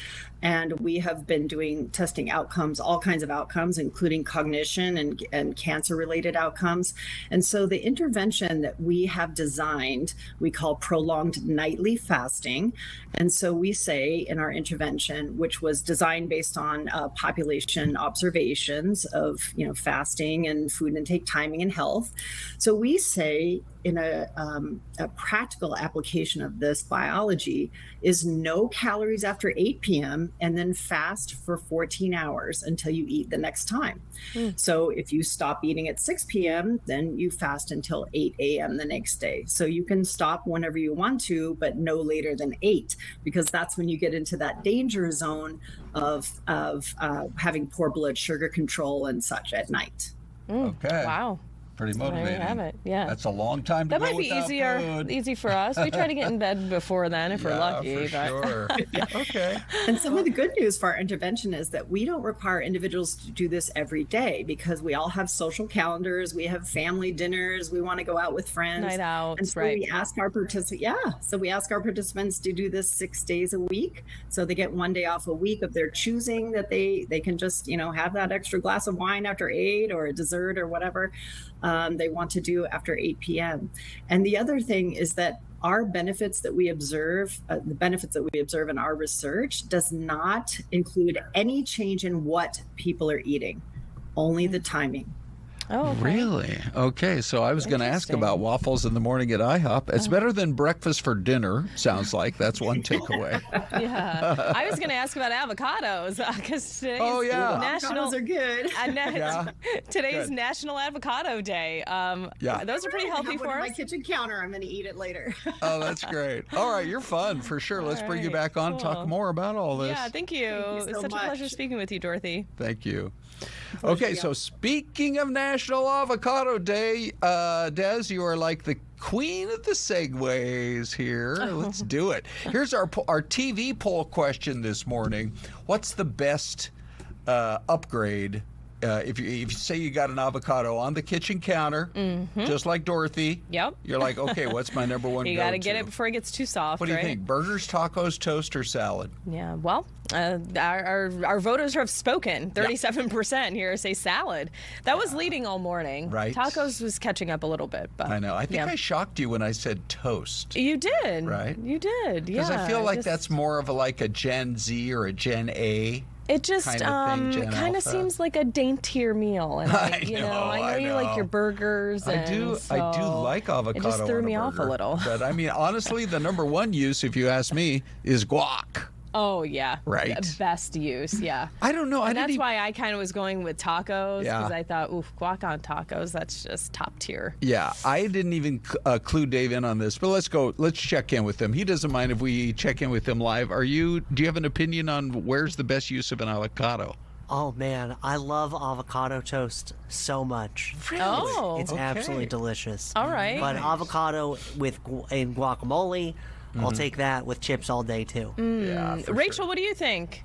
And we have been testing outcomes, all kinds of outcomes, including cognition and cancer-related outcomes. And so the intervention that we have designed, we call prolonged nightly fasting. And so we say in our intervention, which was designed based on population observations of, fasting and food intake timing and health. So we say in a practical application of this biology is no calories after 8 p.m. and then fast for 14 hours until you eat the next time. So if you stop eating at 6 p.m., then you fast until 8 a.m. the next day. So you can stop whenever you want to, but no later than 8, because that's when you get into that danger zone of having poor blood sugar control and such at night. Okay. Wow. Pretty motivating. There you have it. Yeah. That's a long time to that go might be without easy for us. We try to get in bed before then if we're lucky. For sure. Okay. And some of the good news for our intervention is that we don't require individuals to do this every day, because we all have social calendars, we have family dinners, we want to go out with friends. Night out, and so right. we ask our participants to do this 6 days a week. So they get 1 day off a week of their choosing, that they can just, have that extra glass of wine after 8 or a dessert or whatever they want to do after 8 p.m. And the other thing is that our benefits that we observe, in our research does not include any change in what people are eating, only the timing. Oh, okay. Really? Okay, so I was going to ask about waffles in the morning at IHOP. It's better than breakfast for dinner, sounds like. That's one takeaway. Yeah. I was going to ask about avocados, because today's avocados are good. Today's National Avocado Day. Those are pretty healthy for us. On my kitchen counter, I'm going to eat it later. Oh, that's great. All right, you're fun for sure. Let's bring you back on, talk more about all this. Yeah, thank you. It's such a pleasure speaking with you, Dorothy. Thank you. Okay, so speaking of National Avocado Day, Des, you are like the queen of the segues here. Let's do it. Here's our TV poll question this morning. What's the best upgrade? If you say you got an avocado on the kitchen counter, just like Dorothy, you're like, okay, what's my number one? You got to get it before it gets too soft. What do you think? Burgers, tacos, toast, or salad? Yeah, well, our voters have spoken. 37% here say salad. That was leading all morning. Right. Tacos was catching up a little bit. But I know. I think I shocked you when I said toast. You did. Right. You did. Yeah. Because I feel like that's more of a Gen Z or a Gen A. It just kind of seems like a daintier meal, and I know you like your burgers. I do like avocado. It just threw me off a little. But I mean, honestly, the number one use, if you ask me, is guac. Oh yeah, right. Best use, yeah. I don't know. And that's why I kind of was going with tacos, because I thought, guac on tacos—that's just top tier. Yeah, I didn't even clue Dave in on this, but let's go. Let's check in with him. He doesn't mind if we check in with him live. Do you have an opinion on where's the best use of an avocado? Oh man, I love avocado toast so much. Really? Oh, it's absolutely delicious. All right. But avocado in guacamole. I'll take that with chips all day, too. Yeah, Rachel, what do you think?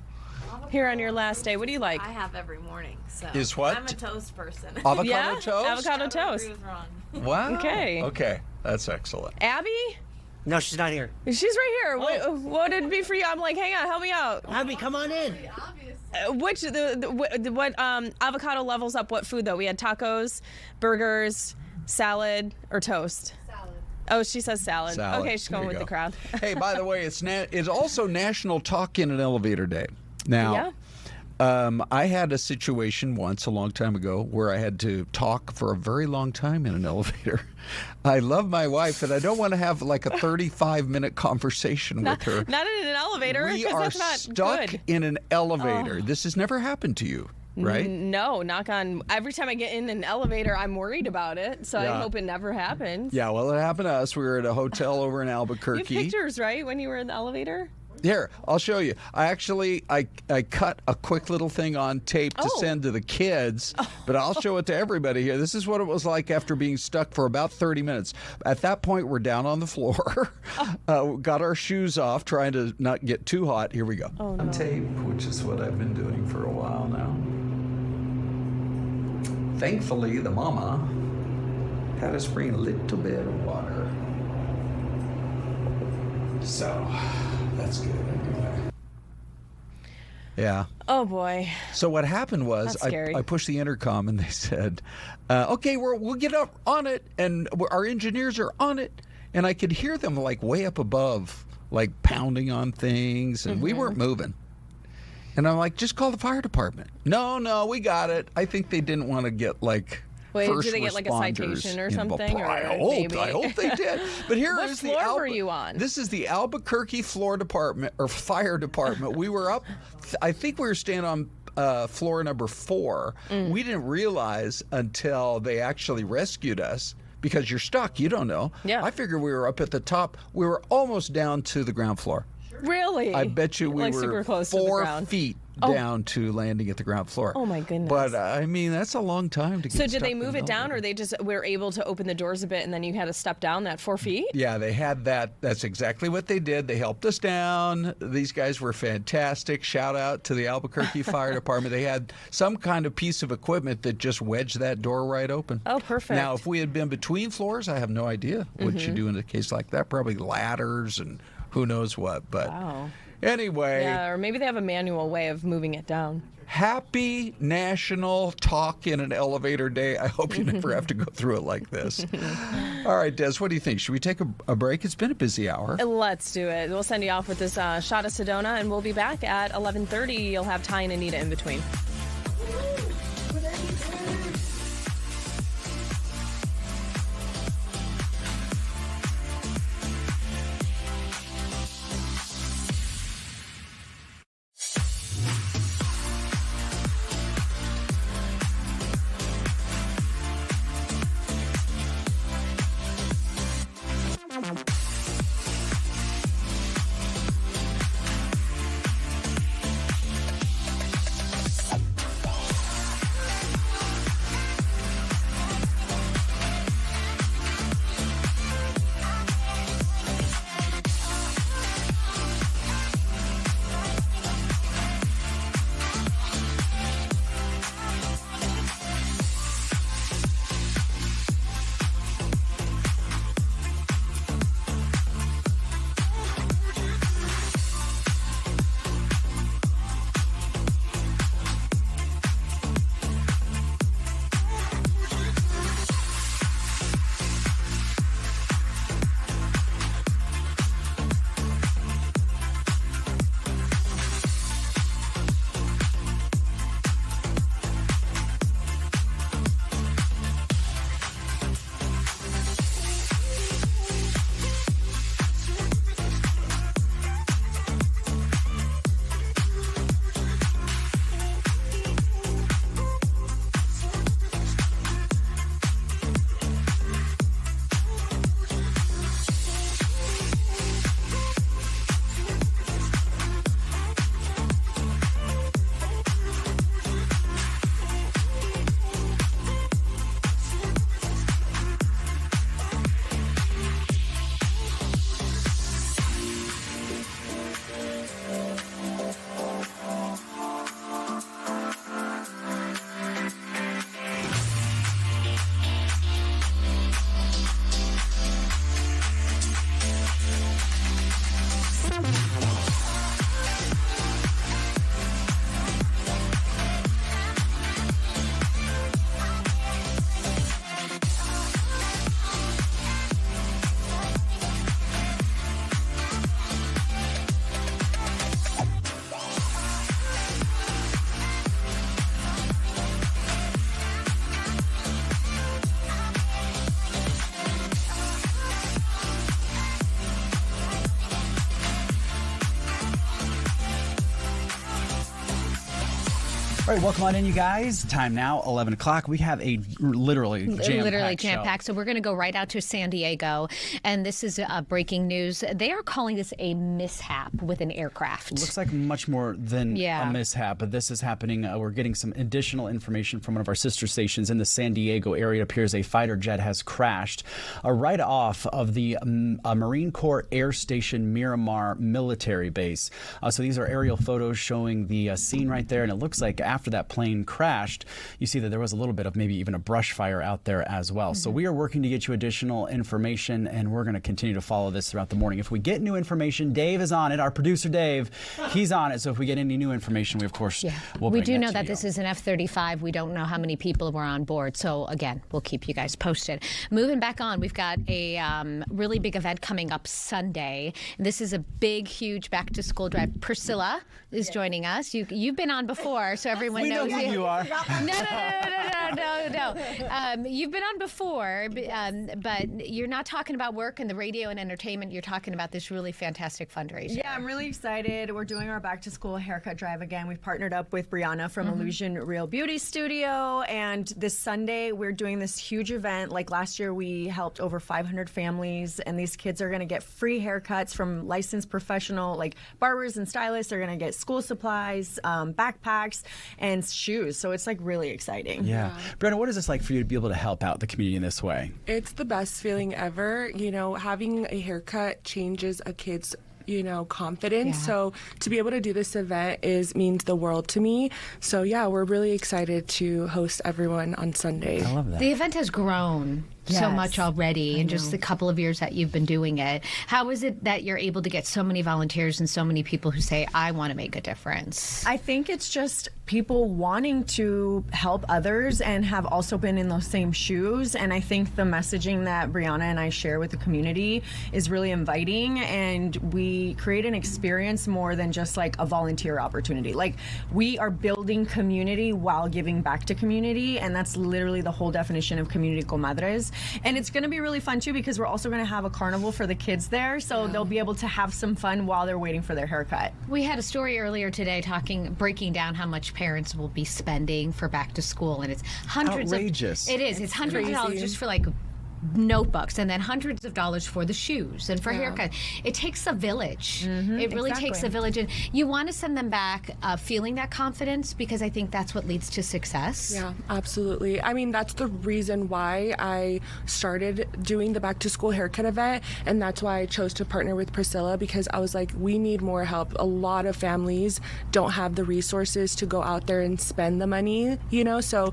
Here on your last day, what do you like? I have every morning. So is what? I'm a toast person. Avocado toast? Avocado toast. Wow. Okay, that's excellent. Abby? No, she's not here. She's right here. Oh. What would it be for you? I'm like, hang on, help me out. Abby, come on in. What avocado levels up what food, though? We had tacos, burgers, salad, or toast? Oh, she says salad. Okay, she's going with the crowd. Hey, by the way, it's also National Talk in an Elevator Day. Now, I had a situation once a long time ago where I had to talk for a very long time in an elevator. I love my wife, and I don't want to have like a 35-minute conversation with her. Not in an elevator. We are that's not stuck good. in an elevator. This has never happened to you. right? No, knock on. Every time I get in an elevator, I'm worried about it. So Yeah. I hope it never happens. Yeah, well, it happened to us. We were at a hotel over in You Albuquerque. have pictures, right, when you were in the elevator? Here, I'll show you. I cut a quick little thing on tape to send to the kids, but I'll show it to everybody here. This is what it was like after being stuck for about 30 minutes. At that point, we're down on the floor, got our shoes off, trying to not get too hot. Here we go. Oh, no. On tape, which is what I've been doing for a while now. Thankfully, the mama had us bring a little bit of water. So, that's good anyway. Yeah. Oh, boy. So what happened was That's scary. I pushed the intercom and they said, okay, we'll get up on it, and our engineers are on it. And I could hear them like way up above, like pounding on things, and we weren't moving. And I'm like, just call the fire department. No, we got it. I think they didn't want to get like Wait, first did they get like a responders citation or involved. something? Or I hope they did. But here What is floor were you on? This is the Albuquerque Floor Department or Fire Department. We were up. I think we were staying on floor number 4. We didn't realize until they actually rescued us. Because you're stuck, you don't know. Yeah. I figured we were up at the top. We were almost down to the ground floor. Really? I bet you we Like were super close to the 4 ground. feet Oh. down to landing at the ground floor. Oh, my goodness. But I mean, that's a long time to get So did stuck they in move an it down, elevator. or they just were able to open the doors a bit and then you had to step down that 4 feet? Yeah, they had that. That's exactly what they did. They helped us down. These guys were fantastic. Shout out to the Albuquerque Fire Department. They had some kind of piece of equipment that just wedged that door right open. Oh, perfect. Now, if we had been between floors, I have no idea what you do in a case like that. Probably ladders and who knows what. But Wow. anyway. Yeah, or maybe they have a manual way of moving it down. Happy National Talk in an Elevator Day. I hope you never have to go through it like this. All right, Des, what do you think? Should we take a break? It's been a busy hour. Let's do it. We'll send you off with this shot of Sedona, and we'll be back at 11:30. You'll have Ty and Anita in between. All right, welcome on in, you guys. Time now, 11 o'clock. We have a literally jam-packed jam-packed. So we're going to go right out to San Diego. And this is breaking news. They are calling this a mishap with an aircraft. Looks like much more than a mishap, but this is happening. We're getting some additional information from one of our sister stations in the San Diego area. It appears a fighter jet has crashed right off of the Marine Corps Air Station Miramar military base. So these are aerial photos showing the scene right there, and it looks like after that plane crashed, you see that there was a little bit of maybe even a brush fire out there as well. So we are working to get you additional information, and we're going to continue to follow this throughout the morning. If we get new information, Dave is on it. Our producer, Dave, he's on it. So if we get any new information, we, of course, will bring We do know to that you. this is an F-35. We don't know how many people were on board. So, again, we'll keep you guys posted. Moving back on, we've got a really big event coming up Sunday. This is a big, huge back-to-school drive. Priscilla is joining us. You've been on before, so everyone knows who you are. No. You've been on before, but you're not talking about work and the radio and entertainment. You're talking about this really fantastic fundraiser. Yeah, I'm really excited. We're doing our back to school haircut drive again. We've partnered up with Brianna from Illusion Real Beauty Studio, and this Sunday we're doing this huge event. Like last year, we helped over 500 families, and these kids are going to get free haircuts from licensed professional like barbers and stylists. They're going to get school supplies, backpacks, and shoes. So it's like really exciting. Yeah. Brenna, what is this like for you to be able to help out the community in this way? It's the best feeling ever. You know, having a haircut changes a kid's confidence. Yeah. So to be able to do this event means the world to me. So yeah, we're really excited to host everyone on Sunday. I love that. The event has grown so much already in just the couple of years that you've been doing it. How is it that you're able to get so many volunteers and so many people who say, I want to make a difference? I think it's just people wanting to help others and have also been in those same shoes. And I think the messaging that Brianna and I share with the community is really inviting, and we create an experience more than just like a volunteer opportunity. Like, we are building community while giving back to community, and that's literally the whole definition of Community Comadres. And it's going to be really fun too, because we're also going to have a carnival for the kids there, so they'll be able to have some fun while they're waiting for their haircut. We had a story earlier today breaking down how much parents will be spending for back to school, and it's hundreds outrageous. It is. It's hundreds of dollars just for like notebooks, and then hundreds of dollars for the shoes and for haircuts. It takes a village. It really takes a village, and you want to send them back feeling that confidence, because I think that's what leads to success. Yeah, absolutely. I mean, that's the reason why I started doing the back to school haircut event, and that's why I chose to partner with Priscilla, because I was like, we need more help. A lot of families don't have the resources to go out there and spend the money, so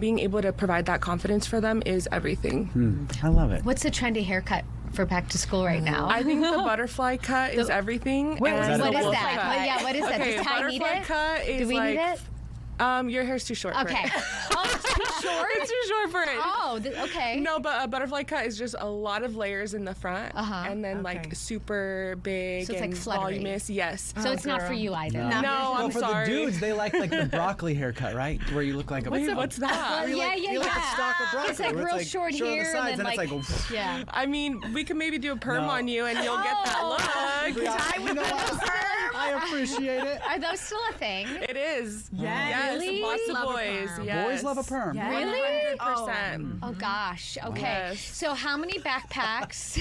being able to provide that confidence for them is everything. I love it. What's the trendy haircut for back to school right now? I think the butterfly cut is everything. Wait, and what the is wolf that? cut. Yeah, what is that? Okay, Does Ty need butterfly it? cut is Do we need it? Your hair's too short for Okay. it. Oh, it's too short? It's too short for it. Oh, okay. No, but a butterfly cut is just a lot of layers in the front, and then like super big So it's and like fluttery. voluminous. Yes. So it's not for you either. No, Well, I'm for sorry. the dudes, they like the broccoli haircut, right? Where you look like a... What's that? You're like a stalk of broccoli. It's like where real short short on the here, sides, and then it's like yeah. I mean, we can maybe do a perm on you, and you'll get that look. You know what? I appreciate it. Are those still a thing? It is. Yes. Yes. Lots of boys. Yes. Boys love a perm. Yes. Really? 100%. Oh gosh. Okay. Yes. So how many backpacks?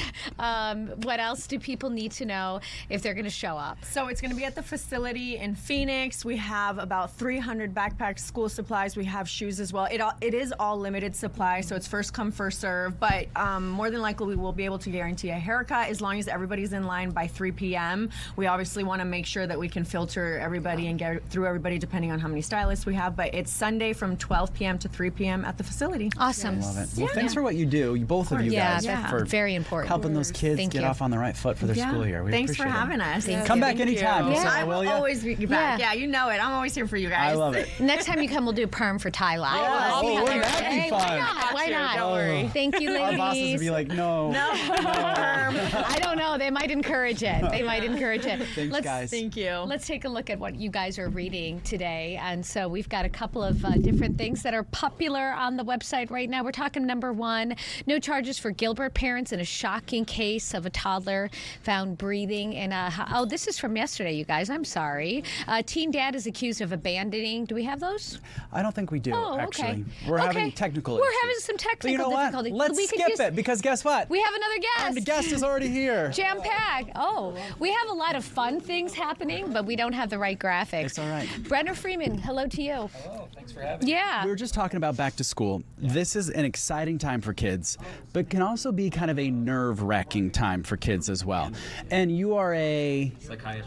What else do people need to know if they're going to show up? So it's going to be at the facility in Phoenix. We have about 300 backpacks, school supplies. We have shoes as well. It is all limited supply, so it's first come, first serve. But more than likely, we will be able to guarantee a haircut as long as everybody's in line by 3 p.m. We obviously want to make sure that we can filter everybody and get through everybody depending on how many stylists we have. But it's Sunday from 12 p.m. to 3 p.m. at the facility. Awesome. Love it. Well, thanks for what you do, both of you guys, for very important. helping those kids Thank get you. off on the right foot for their school year. We Thanks for appreciate having it. us. Come back anytime. Yeah, Priscilla, I will will ya? always be back. Yeah, you know it. I'm always here for you guys. I love it. Next time you come, we'll do perm for Ty Live. Yeah. Oh, wouldn't that be Hey, fun? Why not? Why not? Don't worry. Thank you, ladies. Our bosses would be like, no. I don't know. They might encourage it. They might encourage it. Thanks, guys. Thank you. you. Let's take a look at what you guys are reading today. And so we've got a couple of different things that are popular on the website right now. We're talking number one, no charges for Gilbert parents in a shocking case of a toddler found breathing in a... Oh, this is from yesterday, you guys. I'm sorry. Teen dad is accused of abandoning... Do we have those? I don't think we do, actually. Okay. We're having technical issues. We're having some technical but you know difficulties. What? Let's skip it, because guess what? We have another guest. And the guest is already here. Jam-packed. Oh, we have a lot of fun things happening, but we don't have the right graphics. It's all right. Brenner Freeman, hello to you. Hello, thanks for having me. Yeah. We were just talking about back to school. This is an exciting time for kids, but can also be kind of a nerve-wracking time for kids as well. And you are a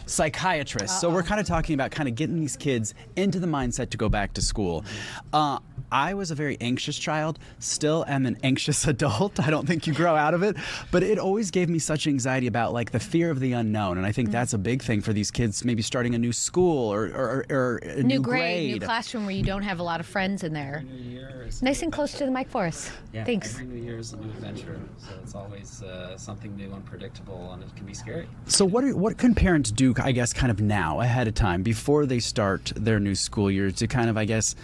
psychiatrist. So we're kind of talking about kind of getting these kids into the mindset to go back to school. I was a very anxious child, still am an anxious adult. I don't think you grow out of it, but it always gave me such anxiety about like the fear of the unknown. And I think that's a big thing for these kids, maybe starting a new school or a new grade. New classroom where you don't have a lot of friends in there. Nice and close to the mic for us. Yeah, Thanks. Every new year is a new adventure, so it's always something new, unpredictable, and it can be scary. So what can parents do, I guess, kind of now, ahead of time, before they start their new school year to kind of, I guess,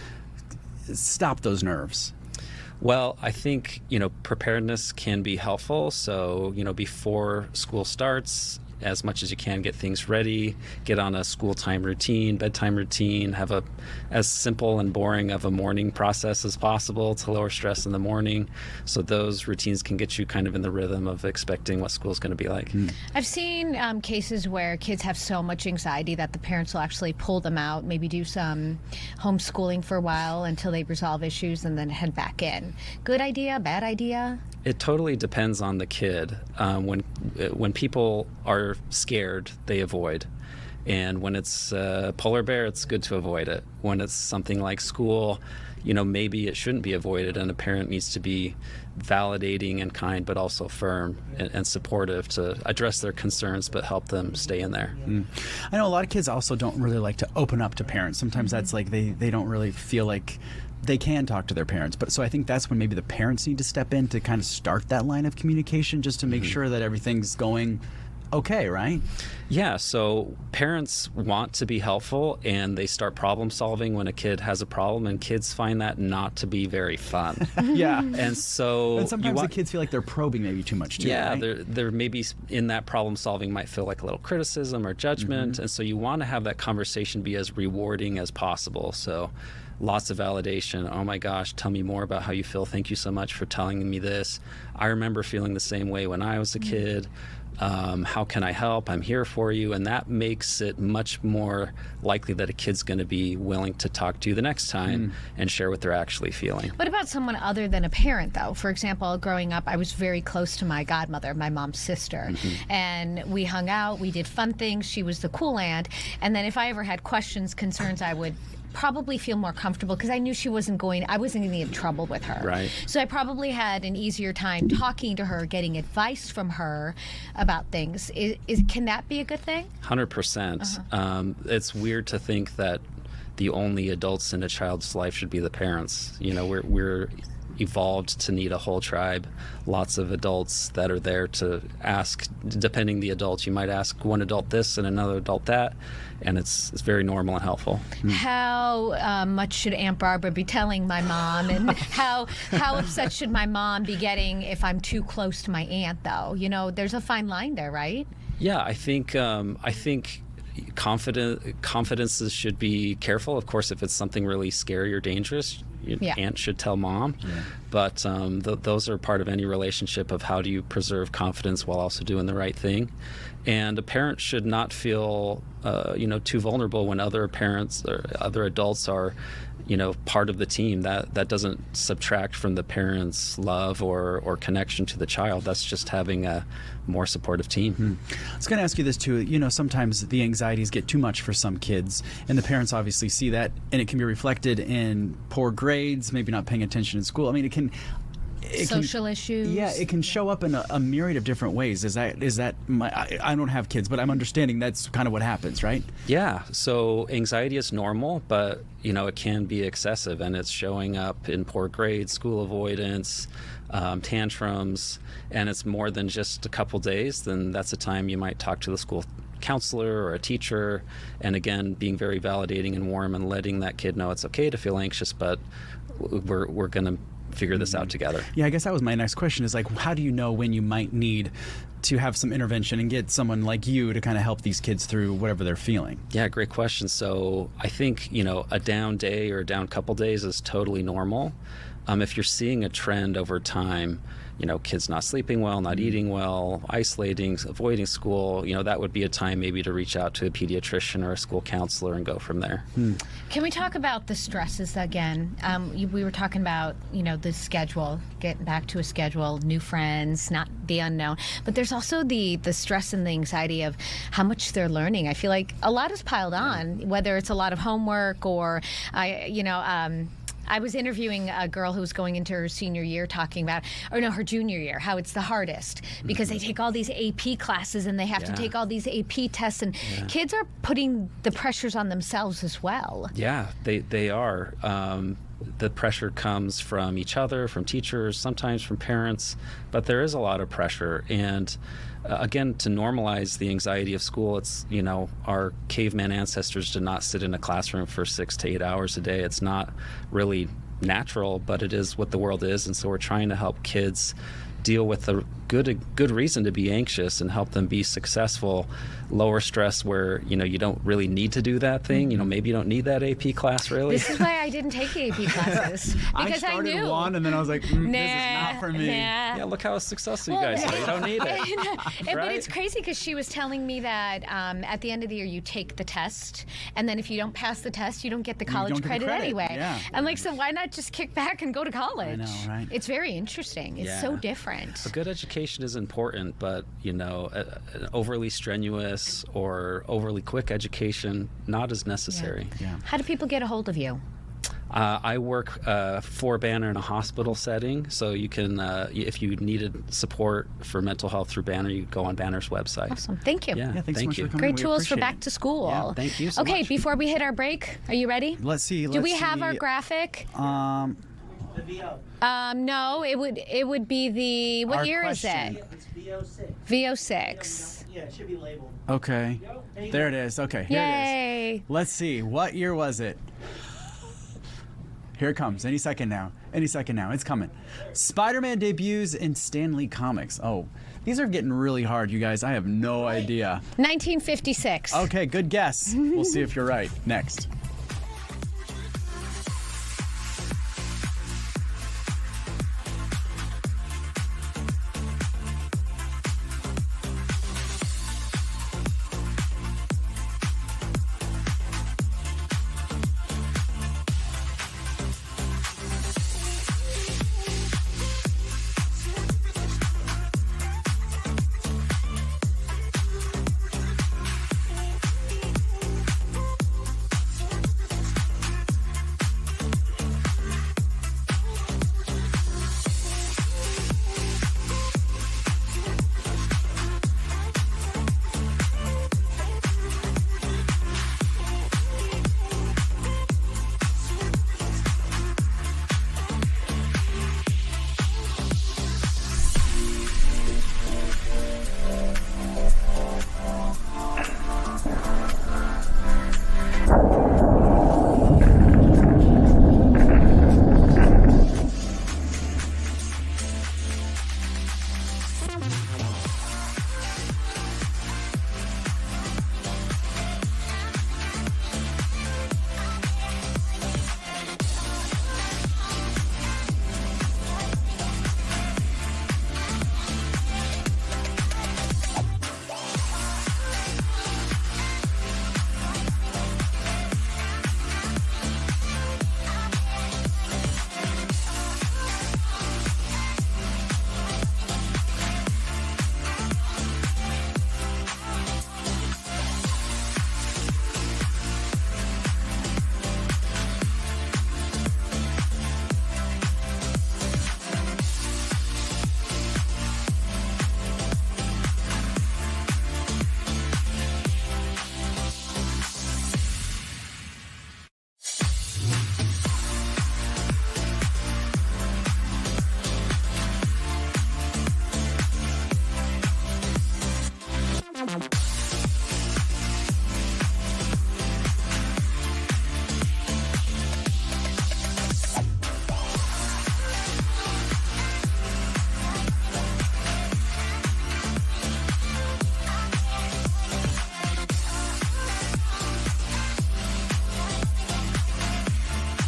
stop those nerves? Well, I think, preparedness can be helpful. So, before school starts, as much as you can, get things ready, get on a school time routine, bedtime routine, have a as simple and boring of a morning process as possible to lower stress in the morning. So those routines can get you kind of in the rhythm of expecting what school's going to be like. I've seen cases where kids have so much anxiety that the parents will actually pull them out, maybe do some homeschooling for a while until they resolve issues and then head back in. Good idea, bad idea? It totally depends on the kid. When people are scared, they avoid. And when it's polar bear, it's good to avoid it. When it's something like school, maybe it shouldn't be avoided, and a parent needs to be validating and kind, but also firm and supportive to address their concerns, but help them stay in there. I know a lot of kids also don't really like to open up to parents. Sometimes that's like they don't really feel like they can talk to their parents. But so I think that's when maybe the parents need to step in to kind of start that line of communication, just to make sure that everything's going okay, right? Yeah, so parents want to be helpful, and they start problem solving when a kid has a problem, and kids find that not to be very fun. Yeah. And so and sometimes the kids feel like they're probing maybe too much too. Yeah, right? they're maybe in that problem solving might feel like a little criticism or judgment, and so you want to have that conversation be as rewarding as possible. So lots of validation. Oh my gosh, tell me more about how you feel. Thank you so much for telling me this. I remember feeling the same way when I was a kid. How can I help? I'm here for you. And that makes it much more likely that a kid's going to be willing to talk to you the next time and share what they're actually feeling. What about someone other than a parent, though? For example, growing up, I was very close to my godmother, my mom's sister. And we hung out, we did fun things. She was the cool aunt. And then if I ever had questions, concerns, I would probably feel more comfortable because I knew I wasn't going to get in trouble with her. Right. So I probably had an easier time talking to her, getting advice from her about things. Can that be a good thing? 100%. It's weird to think that the only adults in a child's life should be the parents. We're evolved to need a whole tribe, lots of adults that are there to ask. Depending the adult, you might ask one adult this and another adult that, and it's very normal and helpful. How much should Aunt Barbara be telling my mom, and how upset should my mom be getting if I'm too close to my aunt, though? There's a fine line there, right? Yeah, I think confidences should be careful. Of course, if it's something really scary or dangerous, your aunt should tell mom. But those are part of any relationship of how do you preserve confidence while also doing the right thing. And a parent should not feel too vulnerable when other parents or other adults are part of the team. That doesn't subtract from the parent's love or connection to the child. That's just having a more supportive team. I was going to ask you this too. Sometimes the anxieties get too much for some kids, and the parents obviously see that, and it can be reflected in poor grades, maybe not paying attention in school. I mean, social issues. Yeah, it can show up in a myriad of different ways. Is that I don't have kids, but I'm understanding that's kind of what happens, right? Yeah. So anxiety is normal, but it can be excessive, and it's showing up in poor grades, school avoidance, tantrums, and it's more than just a couple days. Then that's a time you might talk to the school counselor or a teacher, and again, being very validating and warm and letting that kid know it's okay to feel anxious, but we're going to figure this out together. Yeah, I guess that was my next question is like, how do you know when you might need to have some intervention and get someone like you to kind of help these kids through whatever they're feeling? Yeah, great question. So I think, a down day or a down couple days is totally normal. If you're seeing a trend over time, kids not sleeping well, not eating well, isolating, avoiding school, that would be a time maybe to reach out to a pediatrician or a school counselor and go from there. Can we talk about the stresses again? We were talking about, the schedule, getting back to a schedule, new friends, not the unknown. But there's also the stress and the anxiety of how much they're learning. I feel like a lot is piled on, whether it's a lot of homework or, I was interviewing a girl who was going into her senior year talking about, her junior year, how it's the hardest because they take all these AP classes and they have to take all these AP tests, and kids are putting the pressures on themselves as well. Yeah, they are. The pressure comes from each other, from teachers, sometimes from parents, but there is a lot of pressure. And again, to normalize the anxiety of school, it's, our caveman ancestors did not sit in a classroom for 6 to 8 hours a day. It's not really natural, but it is what the world is. And so we're trying to help kids deal with a good reason to be anxious and help them be successful, lower stress where, you don't really need to do that thing. Maybe you don't need that AP class really. This is why I didn't take AP classes. Because I started knew. one and then I was like, this is not for me. Yeah, look how successful you guys are. You don't need it. But it's crazy because she was telling me that at the end of the year you take the test, and then if you don't pass the test, you don't get the college credit anyway. Yeah. I'm like, so why not just kick back and go to college? I know, right? It's very interesting. It's so different. A good education is important, but an overly strenuous or overly quick education not as necessary. Yeah. How do people get a hold of you? I work for Banner in a hospital setting, so you can, if you needed support for mental health through Banner, you go on Banner's website. Awesome. Thank you. Yeah, thanks so much you. for coming. Great We tools for appreciate back to school. Yeah, thank you so Okay, much. before we hit our break, are you ready? Let's see. Do we have our graphic? No, it would be the, what year is it? It's VO6. VO6. Yeah, it should be labeled. Okay. There it is. Okay, here it Yay. is. Let's see. What year was it? Here it comes. Any second now. It's coming. Spider-Man debuts in Stan Lee Comics. Oh, these are getting really hard, you guys. I have no idea. 1956. Okay, good guess. We'll see if you're right. Next.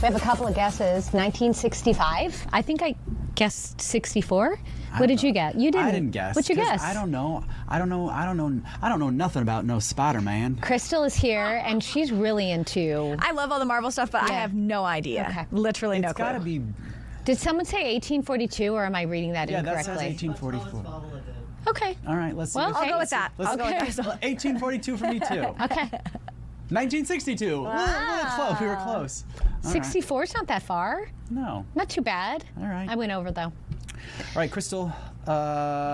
We have a couple of guesses. 1965. I think I guessed 64. What did you get? You didn't. I didn't guess. What'd you guess? I don't know nothing about no Spider-Man. Crystal is here, and she's really into. I love all the Marvel stuff, but I have no idea. Okay. Literally no clue. It's got to be. Did someone say 1842, or am I reading that incorrectly? Yeah, that says 1844. Okay. All right, let's see. Well, I'll go with that. I'll go with that. 1842 for me too. Okay. 1962. Wow. We were close. 64 is not that far. No. Not too bad. All right. I went over though. All right, Crystal.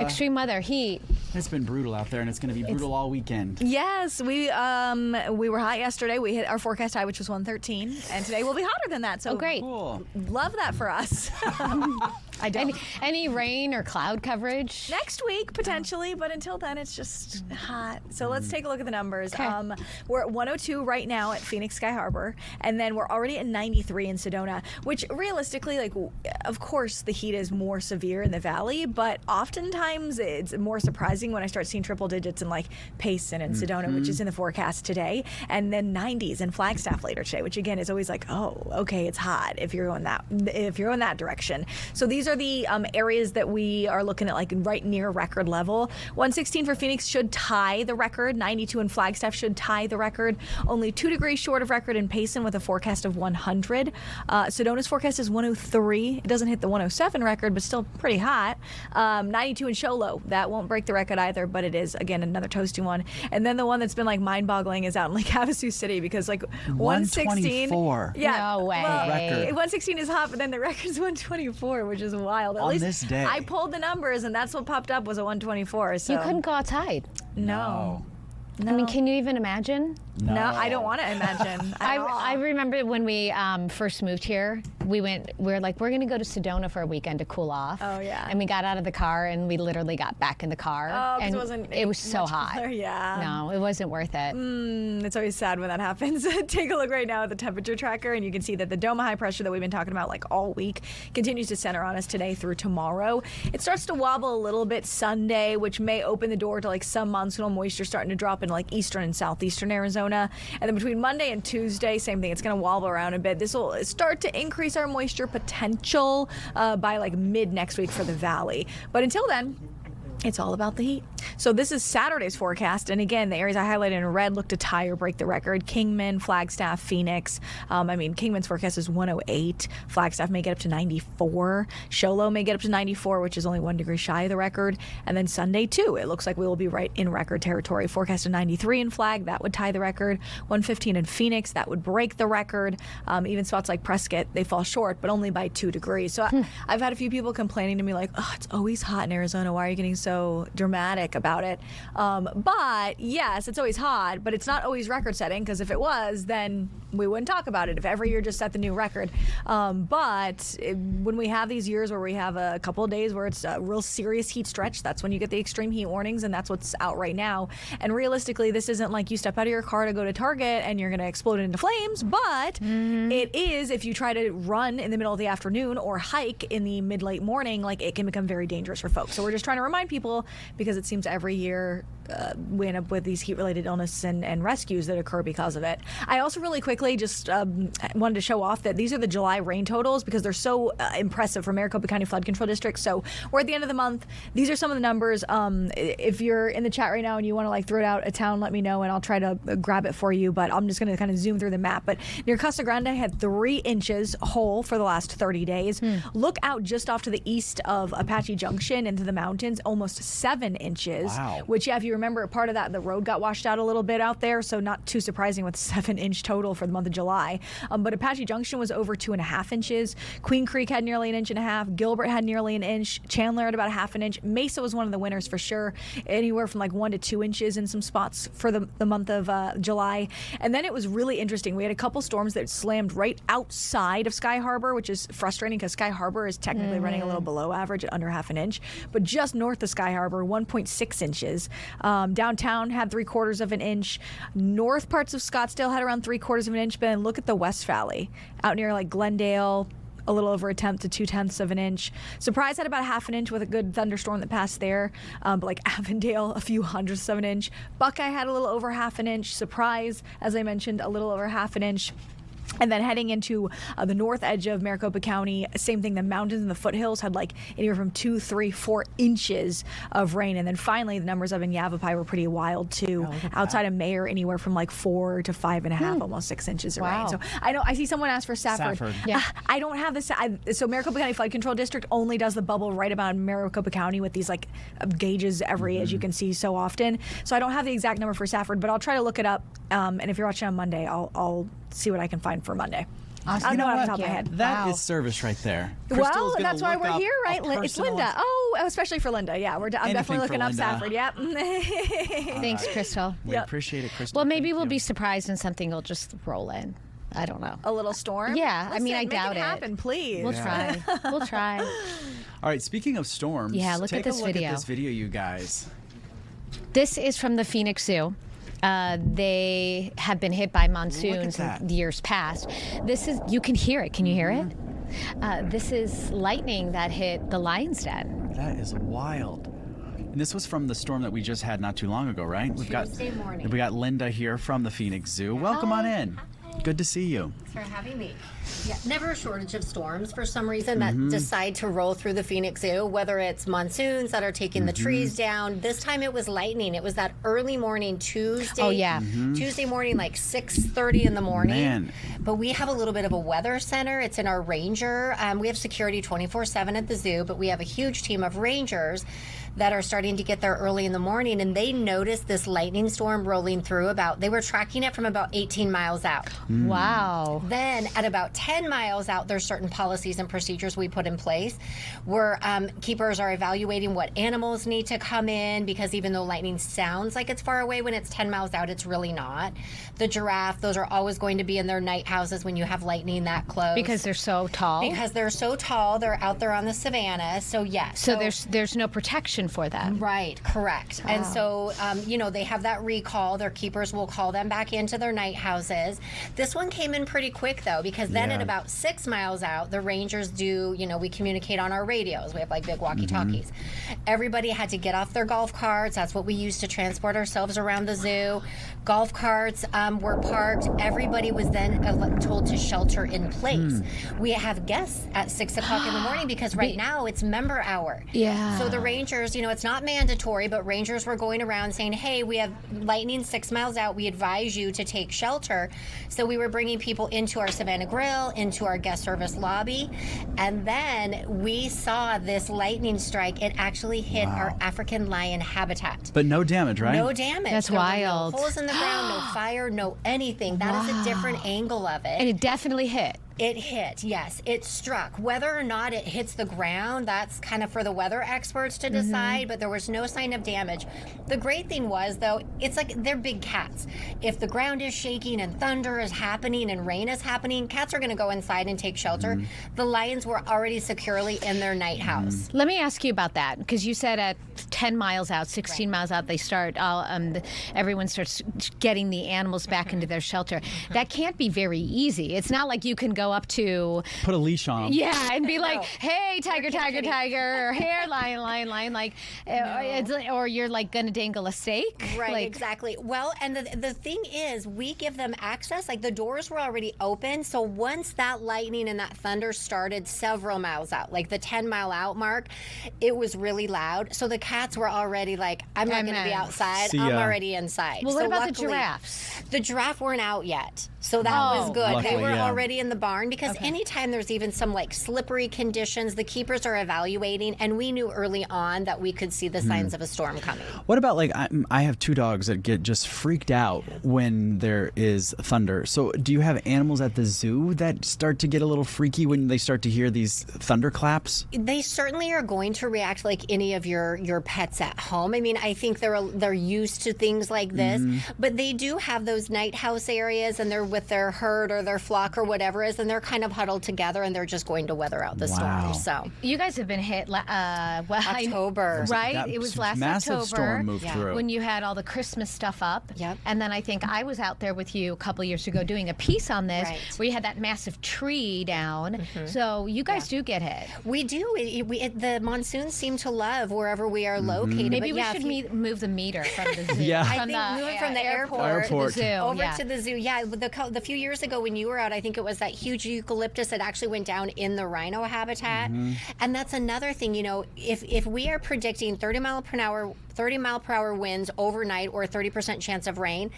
Extreme weather, heat. It's been brutal out there, and it's going to be brutal all weekend. Yes, we were hot yesterday. We hit our forecast high, which was 113, and today we'll be hotter than that. So great. Cool. Love that for us. I don't. Any rain or cloud coverage? Next week, potentially, but until then, it's just hot. So let's take a look at the numbers. Okay. We're at 102 right now at Phoenix Sky Harbor, and then we're already at 93 in Sedona, which realistically, like, of course, the heat is more severe in the valley, but oftentimes it's more surprising when I start seeing triple digits in like Payson and Sedona, which is in the forecast today, and then 90s in Flagstaff later today, which again is always like, oh, okay, it's hot if you're going that direction. So these are the areas that we are looking at, like right near record level. 116 for Phoenix should tie the record. 92 in Flagstaff should tie the record. Only 2 degrees short of record in Payson with a forecast of 100. Sedona's forecast is 103. It doesn't hit the 107 record, but still pretty hot. 92 in Show Low. That won't break the record either, but it is, again, another toasty one. And then the one that's been like mind-boggling is out in Lake Havasu City, because like 116. 124. Yeah. No way. Well, Record. 116 is hot, but then the record's 124, which is wild. At On least this day. I pulled the numbers, and that's what popped up was a 124. So You couldn't go outside. No. I mean, can you even imagine? No, I don't want to imagine. I remember when we first moved here, we were like, we're going to go to Sedona for a weekend to cool off. Oh, yeah. And we got out of the car, and we literally got back in the car. Oh, because and it was so hot. Cooler, yeah. No, it wasn't worth it. It's always sad when that happens. Take a look right now at the temperature tracker, and you can see that the dome of high pressure that we've been talking about like all week continues to center on us today through tomorrow. It starts to wobble a little bit Sunday, which may open the door to like some monsoonal moisture starting to drop in like eastern and southeastern Arizona. And then between Monday and Tuesday, same thing. It's going to wobble around a bit. This will start to increase our moisture potential by like mid next week for the valley. But until then, it's all about the heat. So this is Saturday's forecast, and again, the areas I highlighted in red look to tie or break the record. Kingman, Flagstaff, Phoenix. Kingman's forecast is 108. Flagstaff may get up to 94. Show Low may get up to 94, which is only 1 degree shy of the record. And then Sunday, too, it looks like we will be right in record territory. Forecast of 93 in Flag, that would tie the record. 115 in Phoenix, that would break the record. Even spots like Prescott, they fall short, but only by 2 degrees. So I've had a few people complaining to me like, oh, it's always hot in Arizona. Why are you getting so dramatic about it? But yes, it's always hot, but it's not always record setting, because if it was, then we wouldn't talk about it if every year just set the new record. When we have these years where we have a couple of days where it's a real serious heat stretch, that's when you get the extreme heat warnings, and that's what's out right now. And realistically, this isn't like you step out of your car to go to Target and you're going to explode into flames, but it is if you try to run in the middle of the afternoon or hike in the mid-late morning, like it can become very dangerous for folks. So we're just trying to remind people, because it seems every year we end up with these heat-related illness and rescues that occur because of it. I also really quickly just wanted to show off that these are the July rain totals, because they're so impressive for Maricopa County Flood Control District. So we're at the end of the month. These are some of the numbers. If you're in the chat right now and you want to like throw it out a town, let me know and I'll try to grab it for you. But I'm just going to kind of zoom through the map. But near Casa Grande had 3 inches whole for the last 30 days. Look out just off to the east of Apache Junction into the mountains, almost 7 inches. Wow. Which, yeah, if you remember, part of that, the road got washed out a little bit out there, so not too surprising with 7-inch total for the month of July. But Apache Junction was over 2.5 inches. Queen Creek had nearly 1.5 inches. Gilbert had nearly 1 inch. Chandler had about 0.5 inch. Mesa was one of the winners for sure, anywhere from like 1 to 2 inches in some spots for the month of July. And then it was really interesting. We had a couple storms that slammed right outside of Sky Harbor, which is frustrating because Sky Harbor is technically running a little below average at under 0.5 inch. But just north of Sky Harbor, 1.6 inches. Downtown had 3/4 of an inch. North parts of Scottsdale had around 3/4 of an inch. But then look at the West Valley, out near like Glendale, a little over 1/10 to 2/10 of an inch. Surprise had about 0.5 inch with a good thunderstorm that passed there. But like Avondale, a few hundredths of an inch. Buckeye had a little over 0.5 inch. Surprise, as I mentioned, a little over 0.5 inch. And then heading into the north edge of Maricopa County, same thing. The mountains and the foothills had like anywhere from 2, 3, 4 inches of rain. And then finally, the numbers up in Yavapai were pretty wild too. Outside of Mayer, anywhere from like 4 to 5.5, almost 6 inches of rain. So I see someone ask for Safford. Yeah. I don't have this. So Maricopa County Flood Control District only does the bubble right about Maricopa County with these like gauges as you can see so often. So I don't have the exact number for Safford, but I'll try to look it up. And if you're watching on Monday, I'll see what I can find for Monday. Awesome. I don't know off the top of my head. That is service right there. Well, that's why we're here, right? It's Linda. Oh, especially for Linda. Yeah, I'm definitely looking up Safford. Yep. Thanks, Crystal. We appreciate it, Crystal. Well, maybe we'll be surprised and something will just roll in. I don't know. A little storm? Yeah. Listen, I mean, I doubt it. Happen, please. We'll try. We'll try. All right. Speaking of storms, look at this video. Take a look at this video, you guys. This is from the Phoenix Zoo. They have been hit by monsoons in years past. This is, you can hear it. Can you hear it? This is lightning that hit the lion's den. That is wild. And this was from the storm that we just had not too long ago, right? Tuesday morning. We got Linda here from the Phoenix Zoo. Welcome on in. Good to see you. Thanks for having me. Yeah, never a shortage of storms for some reason that decide to roll through the Phoenix Zoo, whether it's monsoons that are taking the trees down. This time it was lightning. It was that early morning Tuesday. Oh, yeah. Tuesday morning, like 6:30 in the morning. Man. But we have a little bit of a weather center. It's in our ranger. We have security 24/7 at the zoo, but we have a huge team of rangers that are starting to get there early in the morning, and they noticed this lightning storm rolling through they were tracking it from about 18 miles out. Wow. Then at about 10 miles out, there's certain policies and procedures we put in place where keepers are evaluating what animals need to come in, because even though lightning sounds like it's far away, when it's 10 miles out, it's really not. The giraffe, those are always going to be in their night houses when you have lightning that close. Because they're so tall? Because they're so tall. They're out there on the savannah. So, yes. So there's no protection for them. Right, correct. Wow. And so, they have that recall. Their keepers will call them back into their night houses. This one came in pretty quick, though, because then at about 6 miles out, the rangers do, we communicate on our radios. We have like big walkie-talkies. Everybody had to get off their golf carts. That's what we use to transport ourselves around the zoo. Golf carts were parked. Everybody was then told to shelter in place. We have guests at 6 o'clock in the morning because right now it's member hour. Yeah. So the rangers, it's not mandatory, but rangers were going around saying, hey, we have lightning 6 miles out. We advise you to take shelter. So we were bringing people into our Savannah Grill, into our guest service lobby. And then we saw this lightning strike. It actually hit our African lion habitat. But no damage, right? No damage. That's there wild. Were no holes in the ground, no fire, no anything. That is a different angle of it. And it definitely hit. It hit, yes. It struck. Whether or not it hits the ground, that's kind of for the weather experts to decide, but there was no sign of damage. The great thing was, though, it's like they're big cats. If the ground is shaking and thunder is happening and rain is happening, cats are going to go inside and take shelter. The lions were already securely in their night house. Let me ask you about that, because you said at 10 miles out, 16 miles out, they start, everyone starts getting the animals back into their shelter. That can't be very easy. It's not like you can go up to put a leash on them. Yeah, and be like, hey, tiger, or here, lion, like, or you're like gonna dangle a steak. Right, exactly. Well, and the thing is, we give them access. Like the doors were already open, so once that lightning and that thunder started several miles out, like the 10-mile out mark, it was really loud. So the cats were already like, I'm not gonna be outside. I'm already inside. Well, so what about luckily, the giraffes? The giraffe weren't out yet. So that was good. Luckily, they were already in the barn, because anytime there's even some like slippery conditions, the keepers are evaluating, and we knew early on that we could see the signs of a storm coming. What about like I have 2 dogs that get just freaked out when there is thunder. So do you have animals at the zoo that start to get a little freaky when they start to hear these thunderclaps? They certainly are going to react like any of your pets at home. I mean, I think they're used to things like this, but they do have those night house areas, and they're with their herd or their flock or whatever is and they're kind of huddled together, and they're just going to weather out the storm. So you guys have been hit. October, right? It was last massive October storm moved through when you had all the Christmas stuff up. Yep. And then I think I was out there with you a couple of years ago doing a piece on this, Right. where you had that massive tree down. So you guys do get hit. We do. The monsoons seem to love wherever we are located. Maybe but we yeah, should move the meter from the zoo. Yeah. I think move it from the airport to the zoo. over to the zoo. Yeah, the few years ago when you were out, I think it was that huge eucalyptus that actually went down in the rhino habitat. And that's another thing, if we are predicting 30 mile per hour winds overnight or a 30% chance of rain,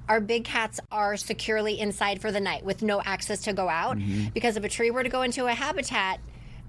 our big cats are securely inside for the night with no access to go out. Because if a tree were to go into a habitat,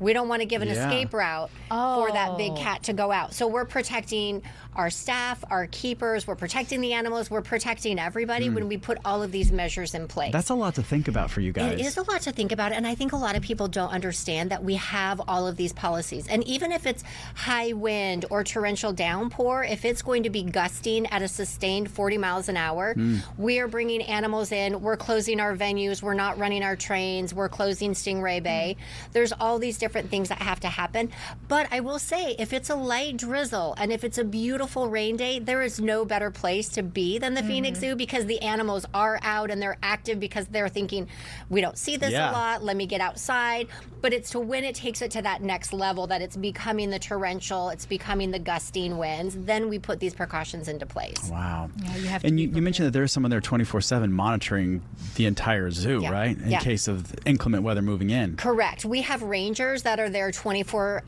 we don't want to give an escape route for that big cat to go out. So we're protecting our staff, our keepers, we're protecting the animals, we're protecting everybody when we put all of these measures in place. That's a lot to think about for you guys. It is a lot to think about, and I think a lot of people don't understand that we have all of these policies. And even if it's high wind or torrential downpour, if it's going to be gusting at a sustained 40 miles an hour, we are bringing animals in, we're closing our venues, we're not running our trains, we're closing Stingray Bay. There's all these different things that have to happen. But I will say, if it's a light drizzle and if it's a beautiful rain day, there is no better place to be than the Phoenix Zoo, because the animals are out and they're active because they're thinking, we don't see this a lot, let me get outside. But it's to when it takes it to that next level, that it's becoming the torrential, it's becoming the gusting winds, then we put these precautions into place. Wow. Yeah, you have to and you mentioned that there's someone there 24/7 monitoring the entire zoo, right? In case of inclement weather moving in. Correct. We have rangers that are there 24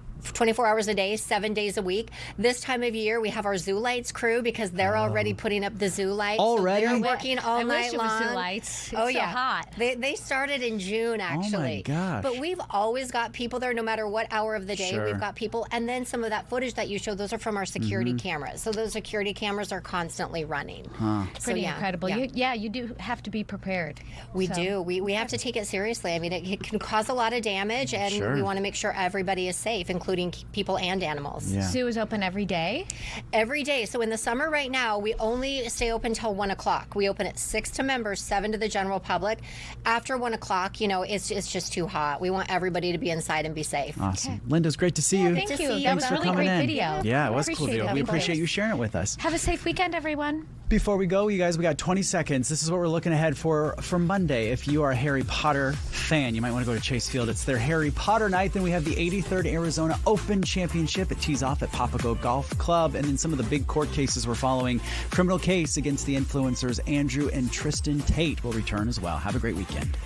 hours a day, 7 days a week. This time of year, we have our Zoo Lights crew because they're already putting up the zoo lights. Already? So they're working all night wish it long. was Zoo Lights. It's oh, so yeah. hot. They started in June, actually. Oh, my gosh. But we've always got people there no matter what hour of the day. Sure. We've got people. And then some of that footage that you showed, those are from our security cameras. So those security cameras are constantly running. It's pretty incredible. You do have to be prepared. We do. We have to take it seriously. I mean, it can cause a lot of damage, and we want to make sure everybody is safe, including people and animals. Zoo is open every day? Every day. So in the summer right now, we only stay open till 1 o'clock. We open at 6 to members, 7 to the general public. After 1 o'clock, it's just too hot. We want everybody to be inside and be safe. Awesome. Okay. Linda, it's great to see you. Thank you. see you. That was Thanks a for really coming great in. video. Yeah, it was a cool Appreciate video. it. We appreciate you sharing it with us. Have a safe weekend, everyone. Before we go, you guys, we got 20 seconds. This is what we're looking ahead for Monday. If you are a Harry Potter fan, you might want to go to Chase Field. It's their Harry Potter night. Then we have the 83rd Arizona Open Championship. It tees off at Papago Golf Club. And then some of the big court cases we're following. Criminal case against the influencers Andrew and Tristan Tate will return as well. Have a great weekend.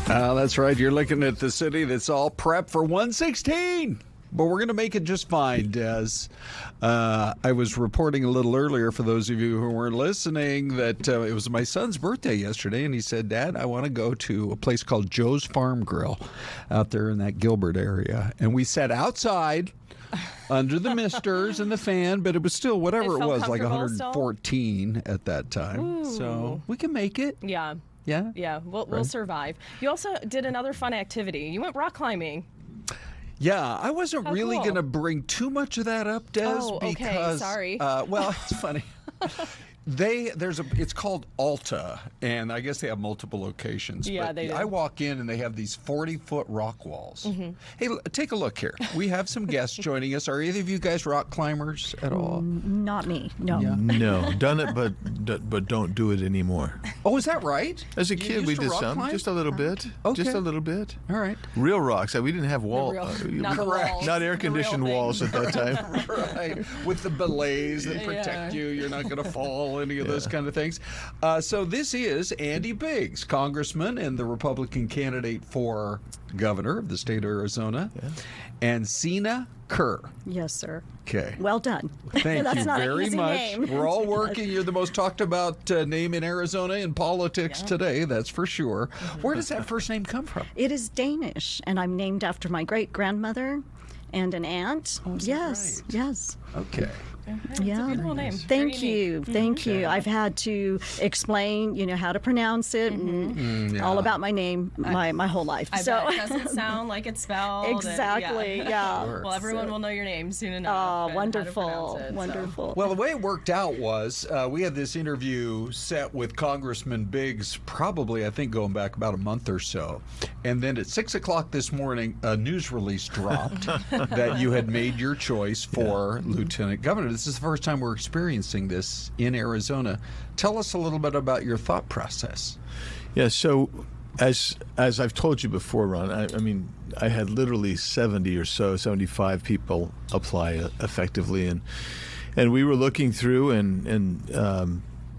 That's right. You're looking at the city that's all prepped for 116. But we're going to make it just fine, Des. I was reporting a little earlier, for those of you who weren't listening, that it was my son's birthday yesterday, and he said, Dad, I want to go to a place called Joe's Farm Grill out there in that Gilbert area. And we sat outside under the misters and the fan, but it was still whatever it was, like 114 at that time. Ooh. So we can make it. Yeah. Yeah? Yeah, we'll survive. You also did another fun activity. You went rock climbing. Yeah, I wasn't really cool. going to bring too much of that up, Des, because sorry. Well, it's funny. It's called Alta, and I guess they have multiple locations. Yeah, but they do. I walk in and they have these 40-foot rock walls. Mm-hmm. Hey, take a look here. We have some guests joining us. Are either of you guys rock climbers at all? Not me. No. Yeah. No, done it, but don't do it anymore. Oh, is that right? As a You kid, used we to did rock some, climb? just a little bit, Okay. just a little bit. All right. Real rocks. We didn't have not the walls, not air the real conditioned thing. walls at that time. Right, with the belays that protect Yeah. you. You're not going to fall, any of those kind of things. So this is Andy Biggs, congressman and the Republican candidate for governor of the state of Arizona, and Sine Kerr. Yes, sir. Okay. Well done. Thank That's you not very an easy much. name. We're all working. You're the most talked about name in Arizona in politics today, that's for sure. Where does that first name come from? It is Danish, and I'm named after my great-grandmother and an aunt. Oh, is that Yes, right? yes. Okay. Yeah. It's a beautiful name. Thank you. Thank you. I've had to explain, how to pronounce it and all about my name my whole life. I so bet it doesn't sound like it's spelled. and- Exactly, yeah. Well, everyone will know your name soon enough. Oh, and how to wonderful. pronounce it, so. Wonderful. Well, the way it worked out was we had this interview set with Congressman Biggs, probably, I think, going back about a month or so. And then at 6 o'clock this morning, a news release dropped that you had made your choice for Lieutenant Governor. This is the first time we're experiencing this in Arizona. Tell us a little bit about your thought process. Yeah, so as I've told you before, Ron, I had literally 75 people apply effectively, and we were looking through, and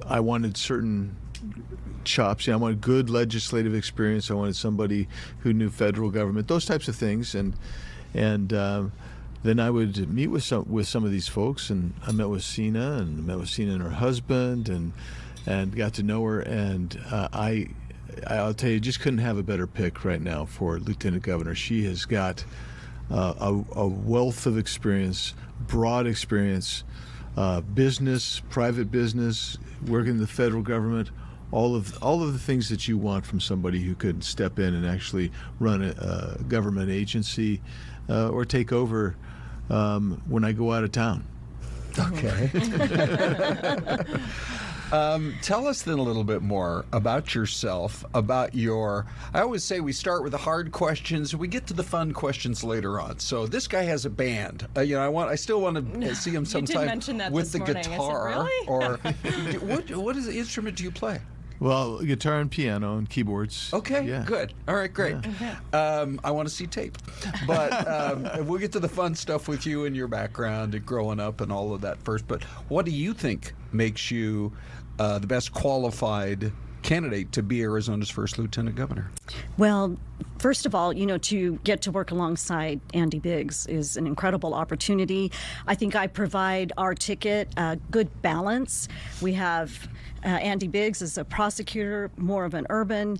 I wanted certain chops. I wanted good legislative experience. I wanted somebody who knew federal government, those types of things, and then I would meet with some of these folks, and I met with Sina, and her husband, and got to know her, and I'll tell you, just couldn't have a better pick right now for Lieutenant Governor. She has got a wealth of experience, broad experience, business, private business, working in the federal government, all of the things that you want from somebody who could step in and actually run a government agency or take over when I go out of town. Okay. Tell us then a little bit more about yourself, about I always say we start with the hard questions, we get to the fun questions later on. So this guy has a band. I still want to see him sometime You did mention that with this the morning. I said, guitar. really? Or what is the instrument do you play? Well, guitar and piano and keyboards. Okay, Yeah. good. All right, great. Yeah. I want to see tape. But we'll get to the fun stuff with you and your background and growing up and all of that first. But what do you think makes you the best qualified candidate to be Arizona's first lieutenant governor? Well, first of all, to get to work alongside Andy Biggs is an incredible opportunity. I think I provide our ticket a good balance. We have Andy Biggs is a prosecutor, more of an urban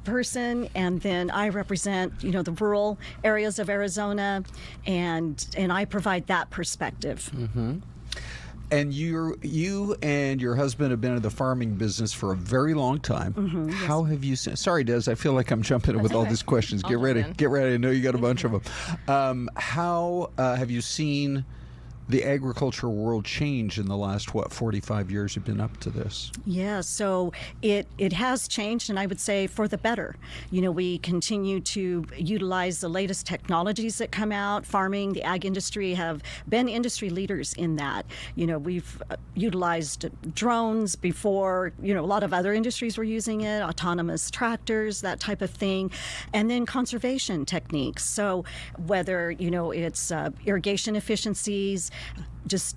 person, and then I represent, the rural areas of Arizona, and I provide that perspective. Mm-hmm. And you and your husband have been in the farming business for a very long time. Mm-hmm, yes. How have you seen? Sorry, Des, I feel like I'm jumping in with all these questions. Get ready. I know you got a bunch of them. How have you seen the agricultural world change in the last 45 years you've been up to this? Yeah, so it has changed, and I would say for the better. We continue to utilize the latest technologies that come out. Farming, the ag industry have been industry leaders in that. We've utilized drones before, a lot of other industries were using it, autonomous tractors, that type of thing, and then conservation techniques. So whether, it's irrigation efficiencies, just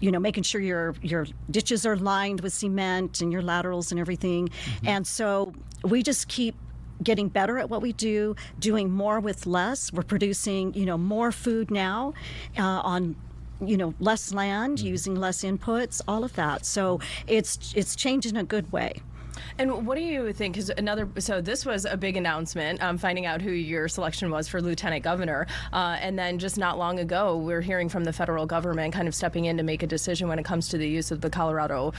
making sure your ditches are lined with cement and your laterals and everything. Mm-hmm. And so we just keep getting better at what we do, doing more with less. We're producing, more food now on less land, using less inputs, all of that. So it's changed in a good way. And what do you think? So this was a big announcement, finding out who your selection was for lieutenant governor. And then just not long ago, we're hearing from the federal government kind of stepping in to make a decision when it comes to the use of the Colorado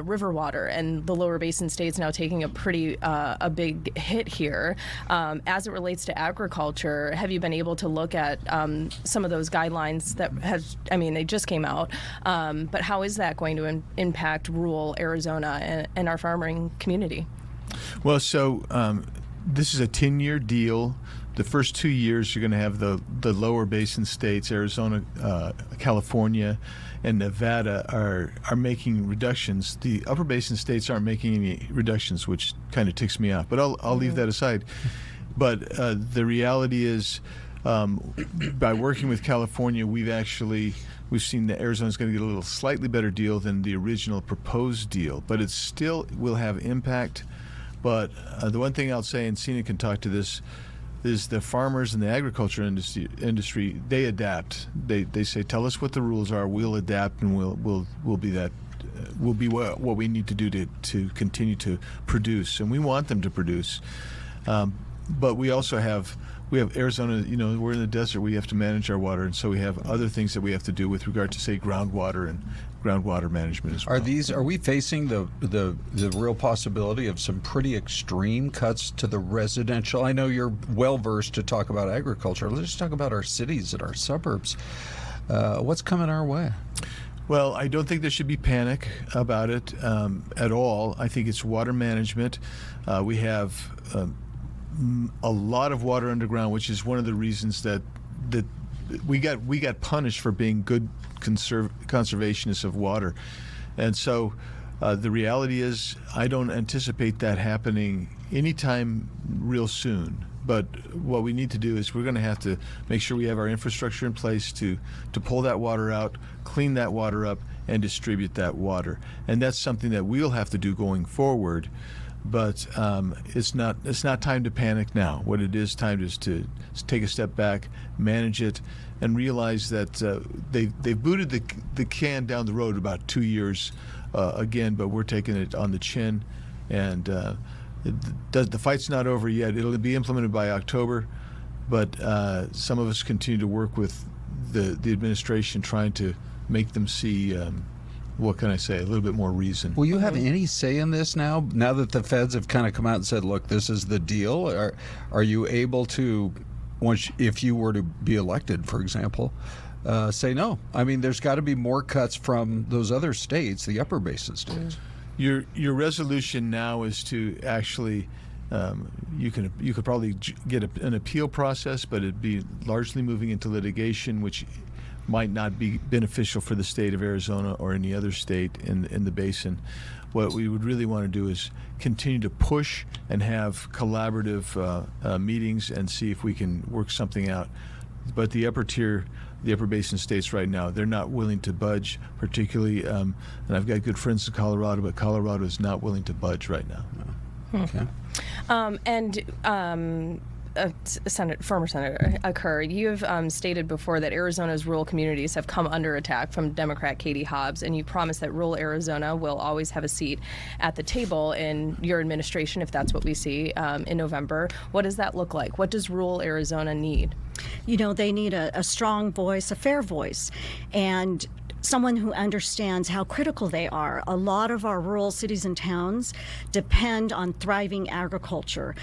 river water, and the lower basin states now taking a big hit here. As it relates to agriculture, have you been able to look at some of those guidelines that they just came out, but how is that going to impact rural Arizona and our farming community? Well, so this is a 10-year deal. The first 2 years, you're going to have the lower basin states, Arizona, California, and Nevada are making reductions. The upper basin states aren't making any reductions, which kind of ticks me off. But I'll leave that aside. But the reality is, by working with California, we've seen that Arizona's going to get a little slightly better deal than the original proposed deal, but it still will have impact. But the one thing I'll say, and Sina can talk to this, is the farmers and the agriculture industry, they adapt. They say, tell us what the rules are, we'll adapt, and we'll be that. Will be what we need to do to continue to produce, and we want them to produce. But we also have Arizona, we're in the desert, we have to manage our water, and so we have other things that we have to do with regard to, say, groundwater and groundwater management as well. Are we facing the real possibility of some pretty extreme cuts to the residential? I know you're well versed to talk about agriculture. Let's just talk about our cities and our suburbs. What's coming our way? Well, I don't think there should be panic about it at all. I think it's water management. We have a lot of water underground, which is one of the reasons that we got punished for being good conservationists of water. And so the reality is, I don't anticipate that happening anytime real soon. But what we need to do is we're going to have to make sure we have our infrastructure in place to pull that water out, clean that water up, and distribute that water. And that's something that we'll have to do going forward. But it's not time to panic now. What it is time is to take a step back, manage it, and realize that they've booted the can down the road about 2 years again, but we're taking it on the chin. And the fight's not over yet. It'll be implemented by October, but some of us continue to work with the administration, trying to make them see what can I say, a little bit more reason. Will you have any say in this now that the feds have kind of come out and said, look, this is the deal? Are you able to, if you were to be elected, for example, say no? I mean, there's got to be more cuts from those other states, the upper basin states. Your resolution now is to actually, you could probably get an appeal process, but it'd be largely moving into litigation, which might not be beneficial for the state of Arizona or any other state in the basin. What we would really want to do is continue to push and have collaborative meetings and see if we can work something out. But the upper basin states right now, they're not willing to budge, particularly, and I've got good friends in Colorado, but Colorado is not willing to budge right now. Okay. Former Senator Kerr, you have stated before that Arizona's rural communities have come under attack from Democrat Katie Hobbs, and you promised that rural Arizona will always have a seat at the table in your administration, if that's what we see in November. What does that look like? What does rural Arizona need? They need a strong voice, a fair voice, and someone who understands how critical they are. A lot of our rural cities and towns depend on thriving agriculture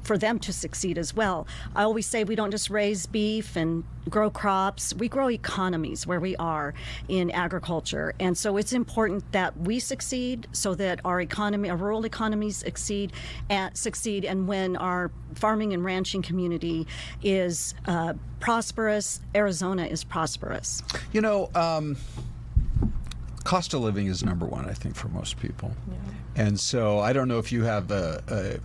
for them to succeed as well. I always say we don't just raise beef and grow crops, we grow economies where we are in agriculture. And so it's important that we succeed so that our rural economies succeed, and when our farming and ranching community is prosperous, Arizona is prosperous. Cost of living is number one, I think, for most people. Yeah. And so I don't know if you have a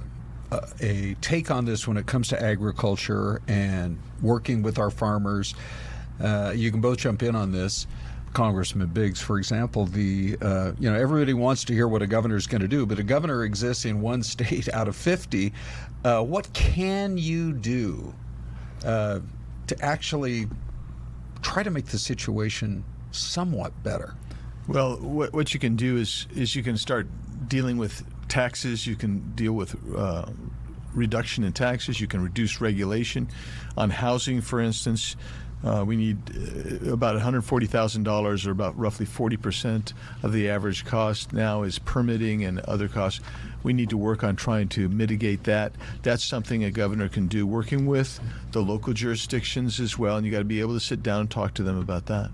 take on this when it comes to agriculture and working with our farmers. You can both jump in on this. Congressman Biggs, for example, everybody wants to hear what a governor is going to do, but a governor exists in one state out of 50. What can you do to actually try to make the situation somewhat better? Well, what you can do is you can start dealing with taxes. You can deal with reduction in taxes. You can reduce regulation on housing, for instance. We need about $140,000, or about roughly 40% of the average cost now is permitting and other costs. We need to work on trying to mitigate that. That's something a governor can do, working with the local jurisdictions as well, and you got to be able to sit down and talk to them about that.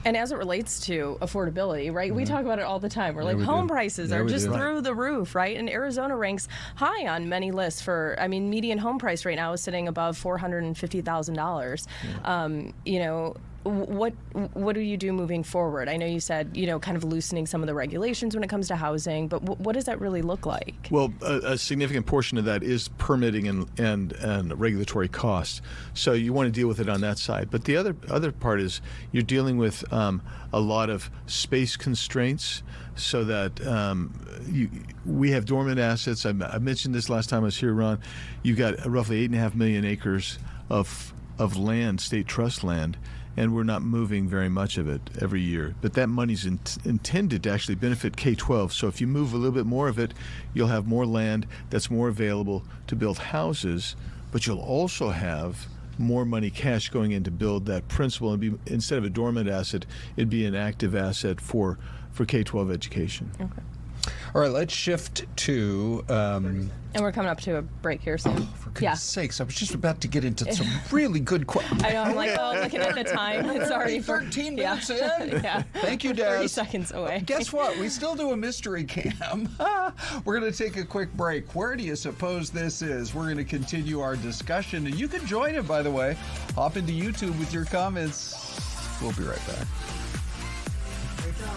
And as it relates to affordability, right, we talk about it all the time. We're like, home prices are just through the roof, right? And Arizona ranks high on many lists for, median home price right now is sitting above $450,000. What do you do moving forward? I know you said, kind of loosening some of the regulations when it comes to housing, but what does that really look like? Well, a significant portion of that is permitting and regulatory costs. So you want to deal with it on that side. But the other part is you're dealing with a lot of space constraints, so that we have dormant assets. I mentioned this last time I was here, Ron. You got roughly 8.5 million acres of land, state trust land, and we're not moving very much of it every year. But that money's intended to actually benefit K-12. So if you move a little bit more of it, you'll have more land that's more available to build houses, but you'll also have more money, cash, going in to build that principal. And instead of a dormant asset, it'd be an active asset for K-12 education. Okay. All right, let's shift to... and we're coming up to a break here soon. For goodness sakes, I was just about to get into some really good questions. I know, I'm like, looking at the time, it's already 13 minutes in. Yeah. Thank you, Des. 30 seconds away. Guess what? We still do a mystery cam. We're going to take a quick break. Where do you suppose this is? We're going to continue our discussion, and you can join it, by the way. Hop into YouTube with your comments. We'll be right back. Great job.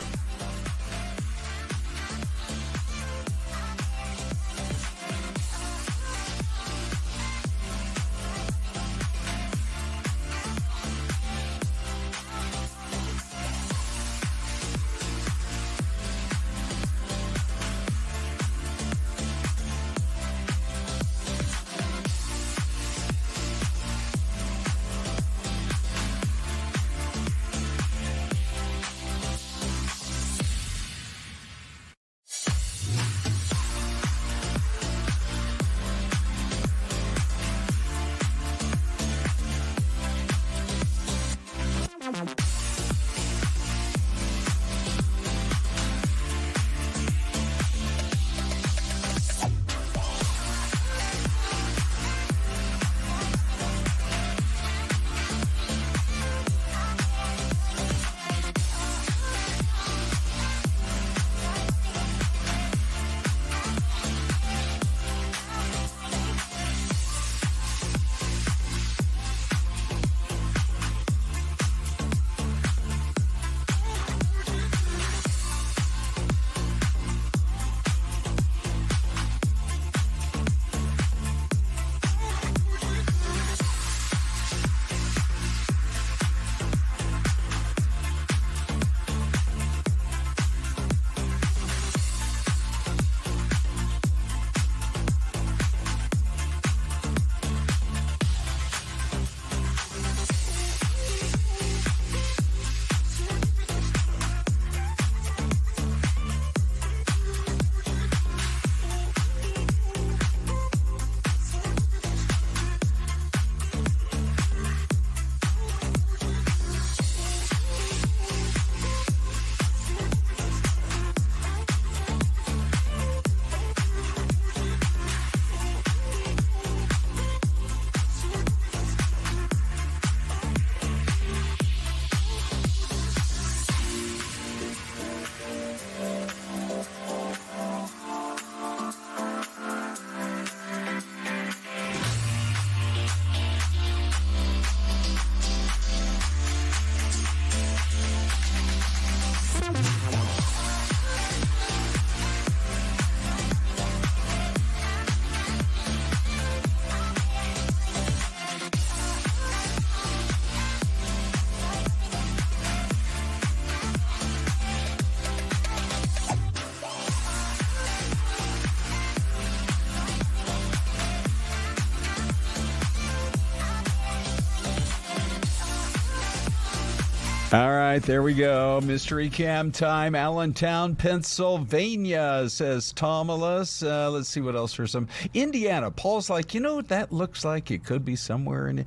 All right, there we go. Mystery Cam time. Allentown, Pennsylvania, says Tomalus. Let's see what else for some. Indiana. Paul's like, that looks like it could be somewhere in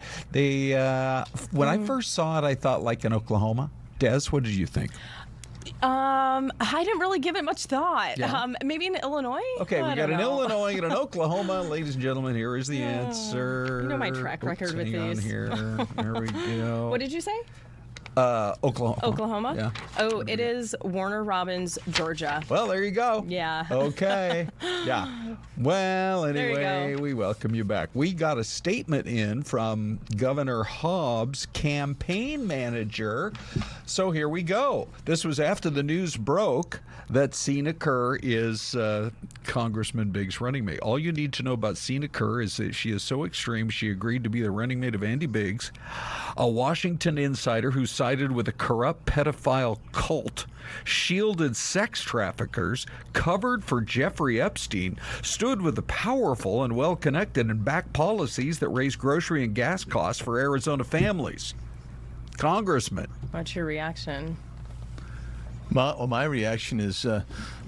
when I first saw it, I thought like in Oklahoma. Des, what did you think? I didn't really give it much thought. Yeah. Maybe in Illinois? Okay, we got an Illinois and an Oklahoma. Ladies and gentlemen, here is the answer. You know my track record with hang on these. Here we go. What did you say? Oklahoma. Oklahoma? Yeah. Oh, it is Warner Robins, Georgia. Well, there you go. Yeah. Okay. Yeah. Well, anyway, we welcome you back. We got a statement in from Governor Hobbs' campaign manager. So here we go. This was after the news broke that Sine Kerr is Congressman Biggs' running mate. All you need to know about Sine Kerr is that she is so extreme, she agreed to be the running mate of Andy Biggs, a Washington insider who sided with a corrupt pedophile cult, shielded sex traffickers, covered for Jeffrey Epstein, stood with the powerful and well-connected and backed policies that raise grocery and gas costs for Arizona families. Congressman. What's your reaction? My reaction is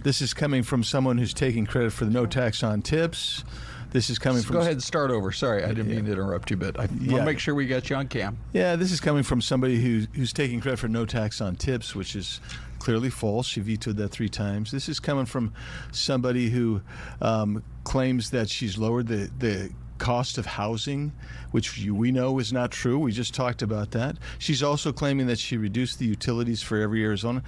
this is coming from someone who's taking credit for the no tax on tips. This is coming from... Go ahead and start over. Sorry, I didn't mean to interrupt you, but I want to make sure we got you on cam. Yeah, this is coming from somebody who's taking credit for no tax on tips, which is clearly false. She vetoed that 3 times. This is coming from somebody who claims that she's lowered the cost of housing, which we know is not true. We just talked about that. She's also claiming that she reduced the utilities for every Arizona.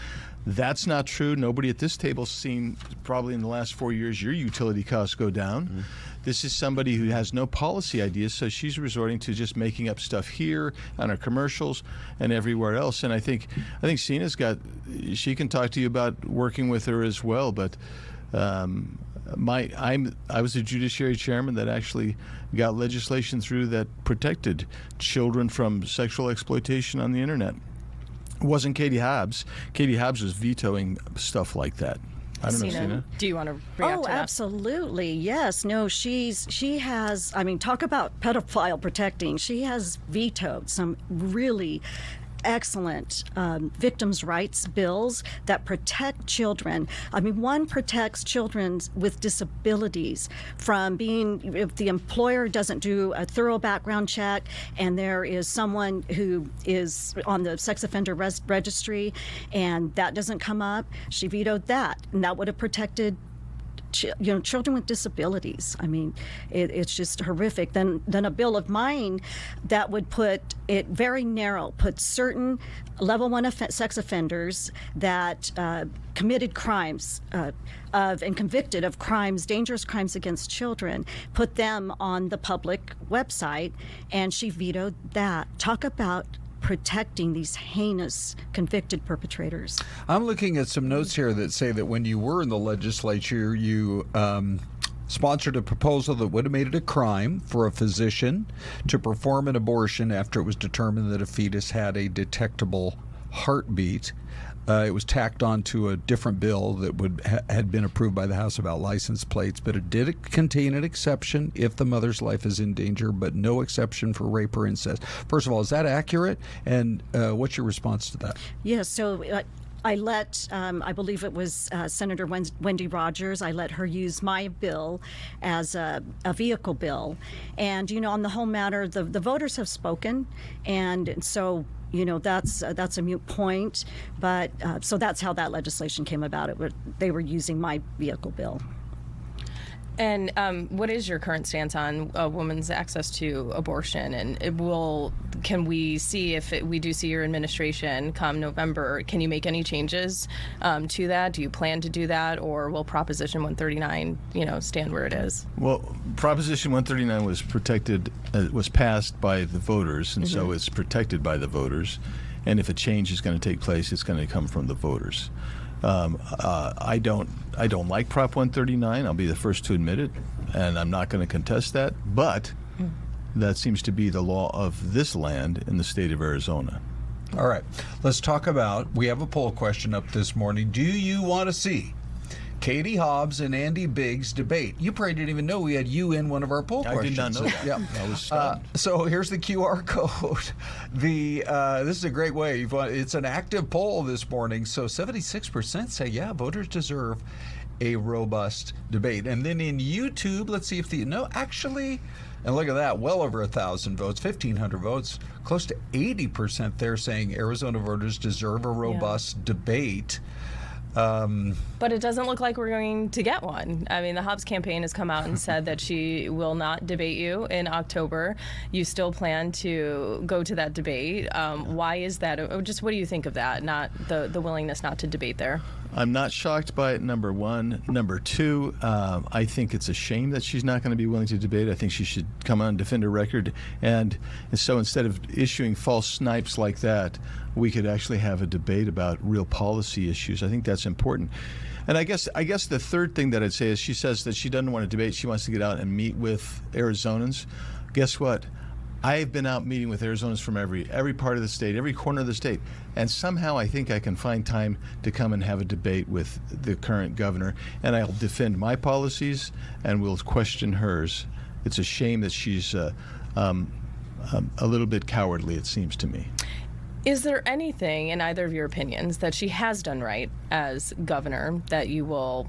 That's not true. Nobody at this table's seen, probably in the last 4 years, your utility costs go down. Mm-hmm. This is somebody who has no policy ideas, so she's resorting to just making up stuff here on her commercials and everywhere else. And I think Sina's she can talk to you about working with her as well. But I was a judiciary chairman that actually got legislation through that protected children from sexual exploitation on the internet. It wasn't Katie Hobbs. Katie Hobbs was vetoing stuff like that. I don't know, Sina. Do you want to react to that? Absolutely. Yes. No, she has, talk about pedophile protecting. She has vetoed some really excellent victims' rights bills that protect children. One protects children with disabilities from being, if the employer doesn't do a thorough background check and there is someone who is on the sex offender registry and that doesn't come up, she vetoed that, and that would have protected children with disabilities. It's just horrific. Then a bill of mine that would put it very narrow, put certain level 1 sex offenders that committed crimes and convicted of crimes, dangerous crimes against children, put them on the public website, and she vetoed that. Talk about protecting these heinous convicted perpetrators. I'm looking at some notes here that say that when you were in the legislature, you sponsored a proposal that would have made it a crime for a physician to perform an abortion after it was determined that a fetus had a detectable heartbeat. It was tacked onto a different bill that had been approved by the House about license plates, but it did contain an exception if the mother's life is in danger, but no exception for rape or incest. First of all, is that accurate? And what's your response to that? Yes, so I let, I believe it was Senator Wendy Rogers, I let her use my bill as a vehicle bill. And, on the whole matter, the voters have spoken, and so that's a moot point. But so that's how that legislation came about. They were using my vehicle bill. And what is your current stance on a woman's access to abortion? And can we see, if we do see your administration come November, can you make any changes to that? Do you plan to do that, or will Proposition 139, stand where it is? Well, Proposition 139 was was passed by the voters, and so it's protected by the voters. And if a change is going to take place, it's going to come from the voters. I don't like Prop 139. I'll be the first to admit it, and I'm not going to contest that. But that seems to be the law of this land in the state of Arizona. All right. Let's talk about, we have a poll question up this morning. Do you want to see Katie Hobbs and Andy Biggs debate. You probably didn't even know we had you in one of our poll questions. I did not know that. Yeah. I was stunned. So here's the QR code. This is a great way. It's an active poll this morning. So 76% say, yeah, voters deserve a robust debate. And then in YouTube, let's see if and look at that, well over 1,000 votes, 1,500 votes, close to 80% there saying Arizona voters deserve a robust debate. But it doesn't look like we're going to get one. I mean, the Hobbs campaign has come out and said that she will not debate you in October. You still plan to go to that debate. Why is that? Just what do you think of that? Not the willingness not to debate there. I'm not shocked by it, number one. Number two, I think it's a shame that she's not going to be willing to debate. I think she should come on and defend her record. And so instead of issuing false snipes like that, we could actually have a debate about real policy issues. I think that's important. And I guess the third thing that I'd say is she says that she doesn't want to debate. She wants to get out and meet with Arizonans. Guess what? I've been out meeting with Arizonans from every part of the state, every corner of the state, and somehow I think I can find time to come and have a debate with the current governor, and I'll defend my policies and we'll question hers. It's a shame that she's a little bit cowardly, it seems to me. Is there anything in either of your opinions that she has done right as governor that you will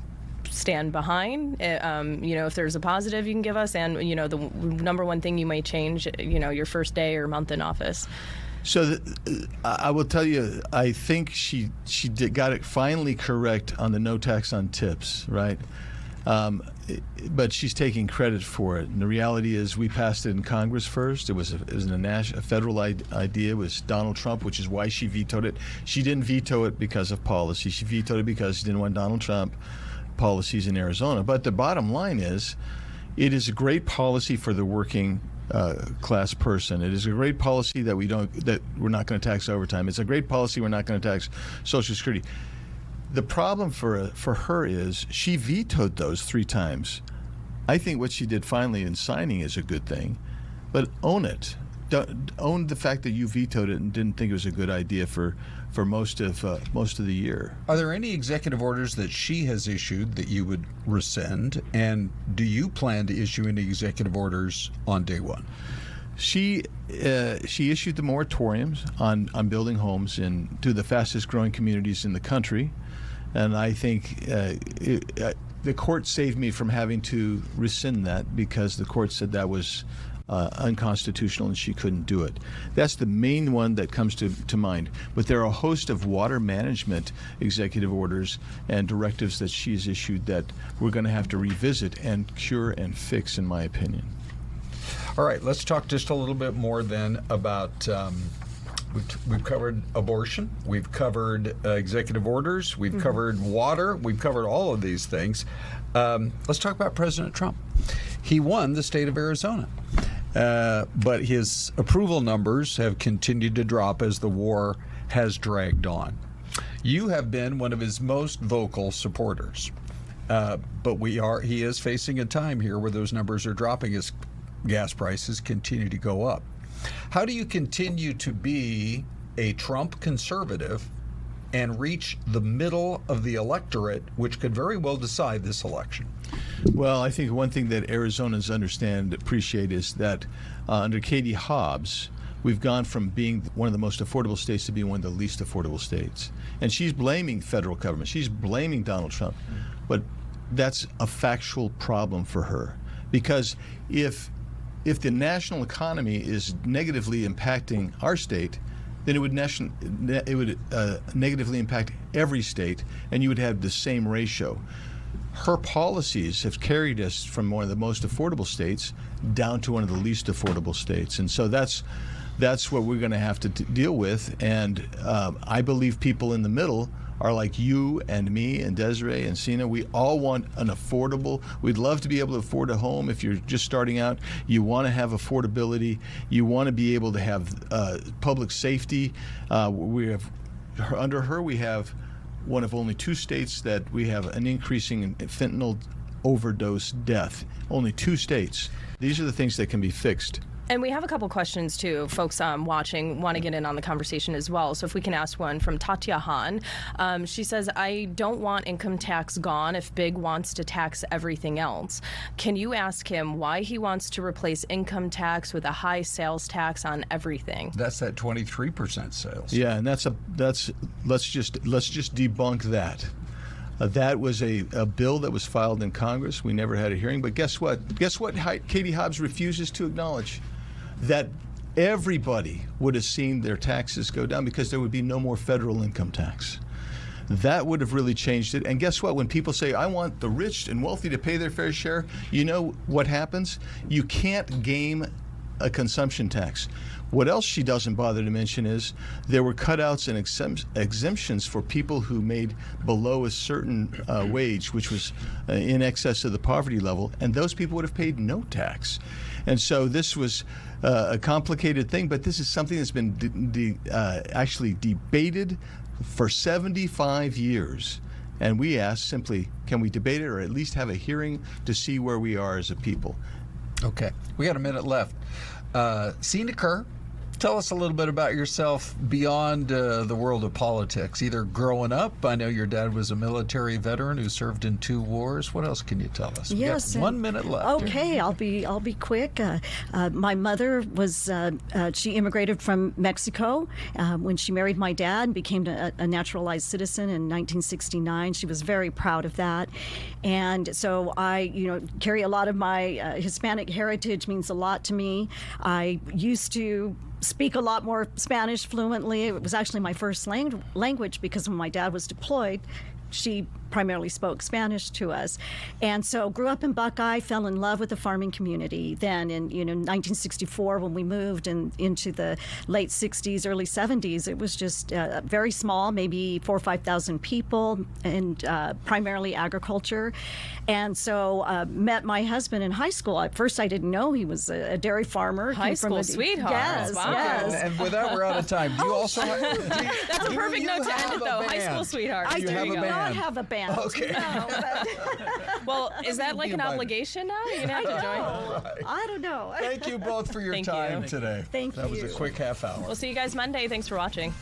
stand behind? If there's a positive you can give us, and the number one thing you might change, your first day or month in office. So I will tell you, I think she got it finally correct on the no tax on tips, right? But she's taking credit for it. And the reality is we passed it in Congress first. It was a federal idea. It was Donald Trump, which is why she vetoed it. She didn't veto it because of policy. She vetoed it because she didn't want Donald Trump policies in Arizona. But the bottom line is, it is a great policy for the working class person. It is a great policy that we're not going to tax overtime. It's a great policy we're not going to tax Social Security. The problem for her is she vetoed those 3 times. I think what she did finally in signing is a good thing, but own it. Own the fact that you vetoed it and didn't think it was a good idea for most of the year. Are there any executive orders that she has issued that you would rescind? And do you plan to issue any executive orders on day one? She issued the moratoriums on building homes to the fastest growing communities in the country, and I think the court saved me from having to rescind that because the court said that was unconstitutional and she couldn't do it. That's the main one that comes to mind. But there are a host of water management executive orders and directives that she's issued that we're going to have to revisit and cure and fix, in my opinion. All right, let's talk just a little bit more then about we've covered abortion, we've covered executive orders, we've covered water, we've covered all of these things. Let's talk about President Trump. He won the state of Arizona, but his approval numbers have continued to drop as the war has dragged on. You have been one of his most vocal supporters, but he is facing a time here where those numbers are dropping as gas prices continue to go up. How do you continue to be a Trump conservative and reach the middle of the electorate, which could very well decide this election? Well, I think one thing that Arizonans understand and appreciate is that under Katie Hobbs, we've gone from being one of the most affordable states to being one of the least affordable states. And she's blaming federal government. She's blaming Donald Trump. But that's a factual problem for her. Because if the national economy is negatively impacting our state, then it would negatively impact every state, and you would have the same ratio. Her policies have carried us from one of the most affordable states down to one of the least affordable states, and so that's what we're going to have to deal with. And I believe people in the middle are like you and me and Desiree and Sina. We all want an affordable. We'd love to be able to afford a home. If you're just starting out, you want to have affordability. You want to be able to have public safety. Under her, we have one of only 2 states that we have an increasing fentanyl overdose death. Only 2 states. These are the things that can be fixed. And we have a couple questions, too. Folks watching want to get in on the conversation as well. So if we can ask one from Tatya Han. She says, I don't want income tax gone if Big wants to tax everything else. Can you ask him why he wants to replace income tax with a high sales tax on everything? That's that 23% sales. Yeah, and let's just debunk that. That was a bill that was filed in Congress. We never had a hearing. But guess what? Katie Hobbs refuses to acknowledge that everybody would have seen their taxes go down because there would be no more federal income tax. That would have really changed it. And guess what? When people say, I want the rich and wealthy to pay their fair share, you know what happens? You can't game a consumption tax. What else she doesn't bother to mention is there were cutouts and exemptions for people who made below a certain wage, which was in excess of the poverty level, and those people would have paid no tax. And so this was a complicated thing, but this is something that's been actually debated for 75 years. And we asked simply, can we debate it or at least have a hearing to see where we are as a people? Okay. We got a minute left. Sine Kerr, tell us a little bit about yourself beyond the world of politics. Either growing up, I know your dad was a military veteran who served in 2 wars. What else can you tell us? Yes, we got 1 minute left. Okay, I'll be quick. My mother was she immigrated from Mexico when she married my dad and became a naturalized citizen in 1969. She was very proud of that, and so I carry a lot of my Hispanic heritage. Means a lot to me. I used to speak a lot more Spanish fluently. It was actually my first language because when my dad was deployed, she primarily spoke Spanish to us. And so grew up in Buckeye, fell in love with the farming community. Then in 1964, when we moved into the late 60s, early 70s, it was just very small, maybe 4,000 or 5,000 people, and primarily agriculture. And so met my husband in high school. At first, I didn't know he was a dairy farmer. High school sweetheart. Yes, wow. yes. And with that, we're out of time. Do you also have, That's a perfect note to end it, though. High school sweetheart. I do have a not band? have a band. Okay. No, but Well, is that like an obligation now? You're going to have to join? I don't know. Thank you both for your time today. Thank That was you. a quick half hour. We'll see you guys Monday. Thanks for watching.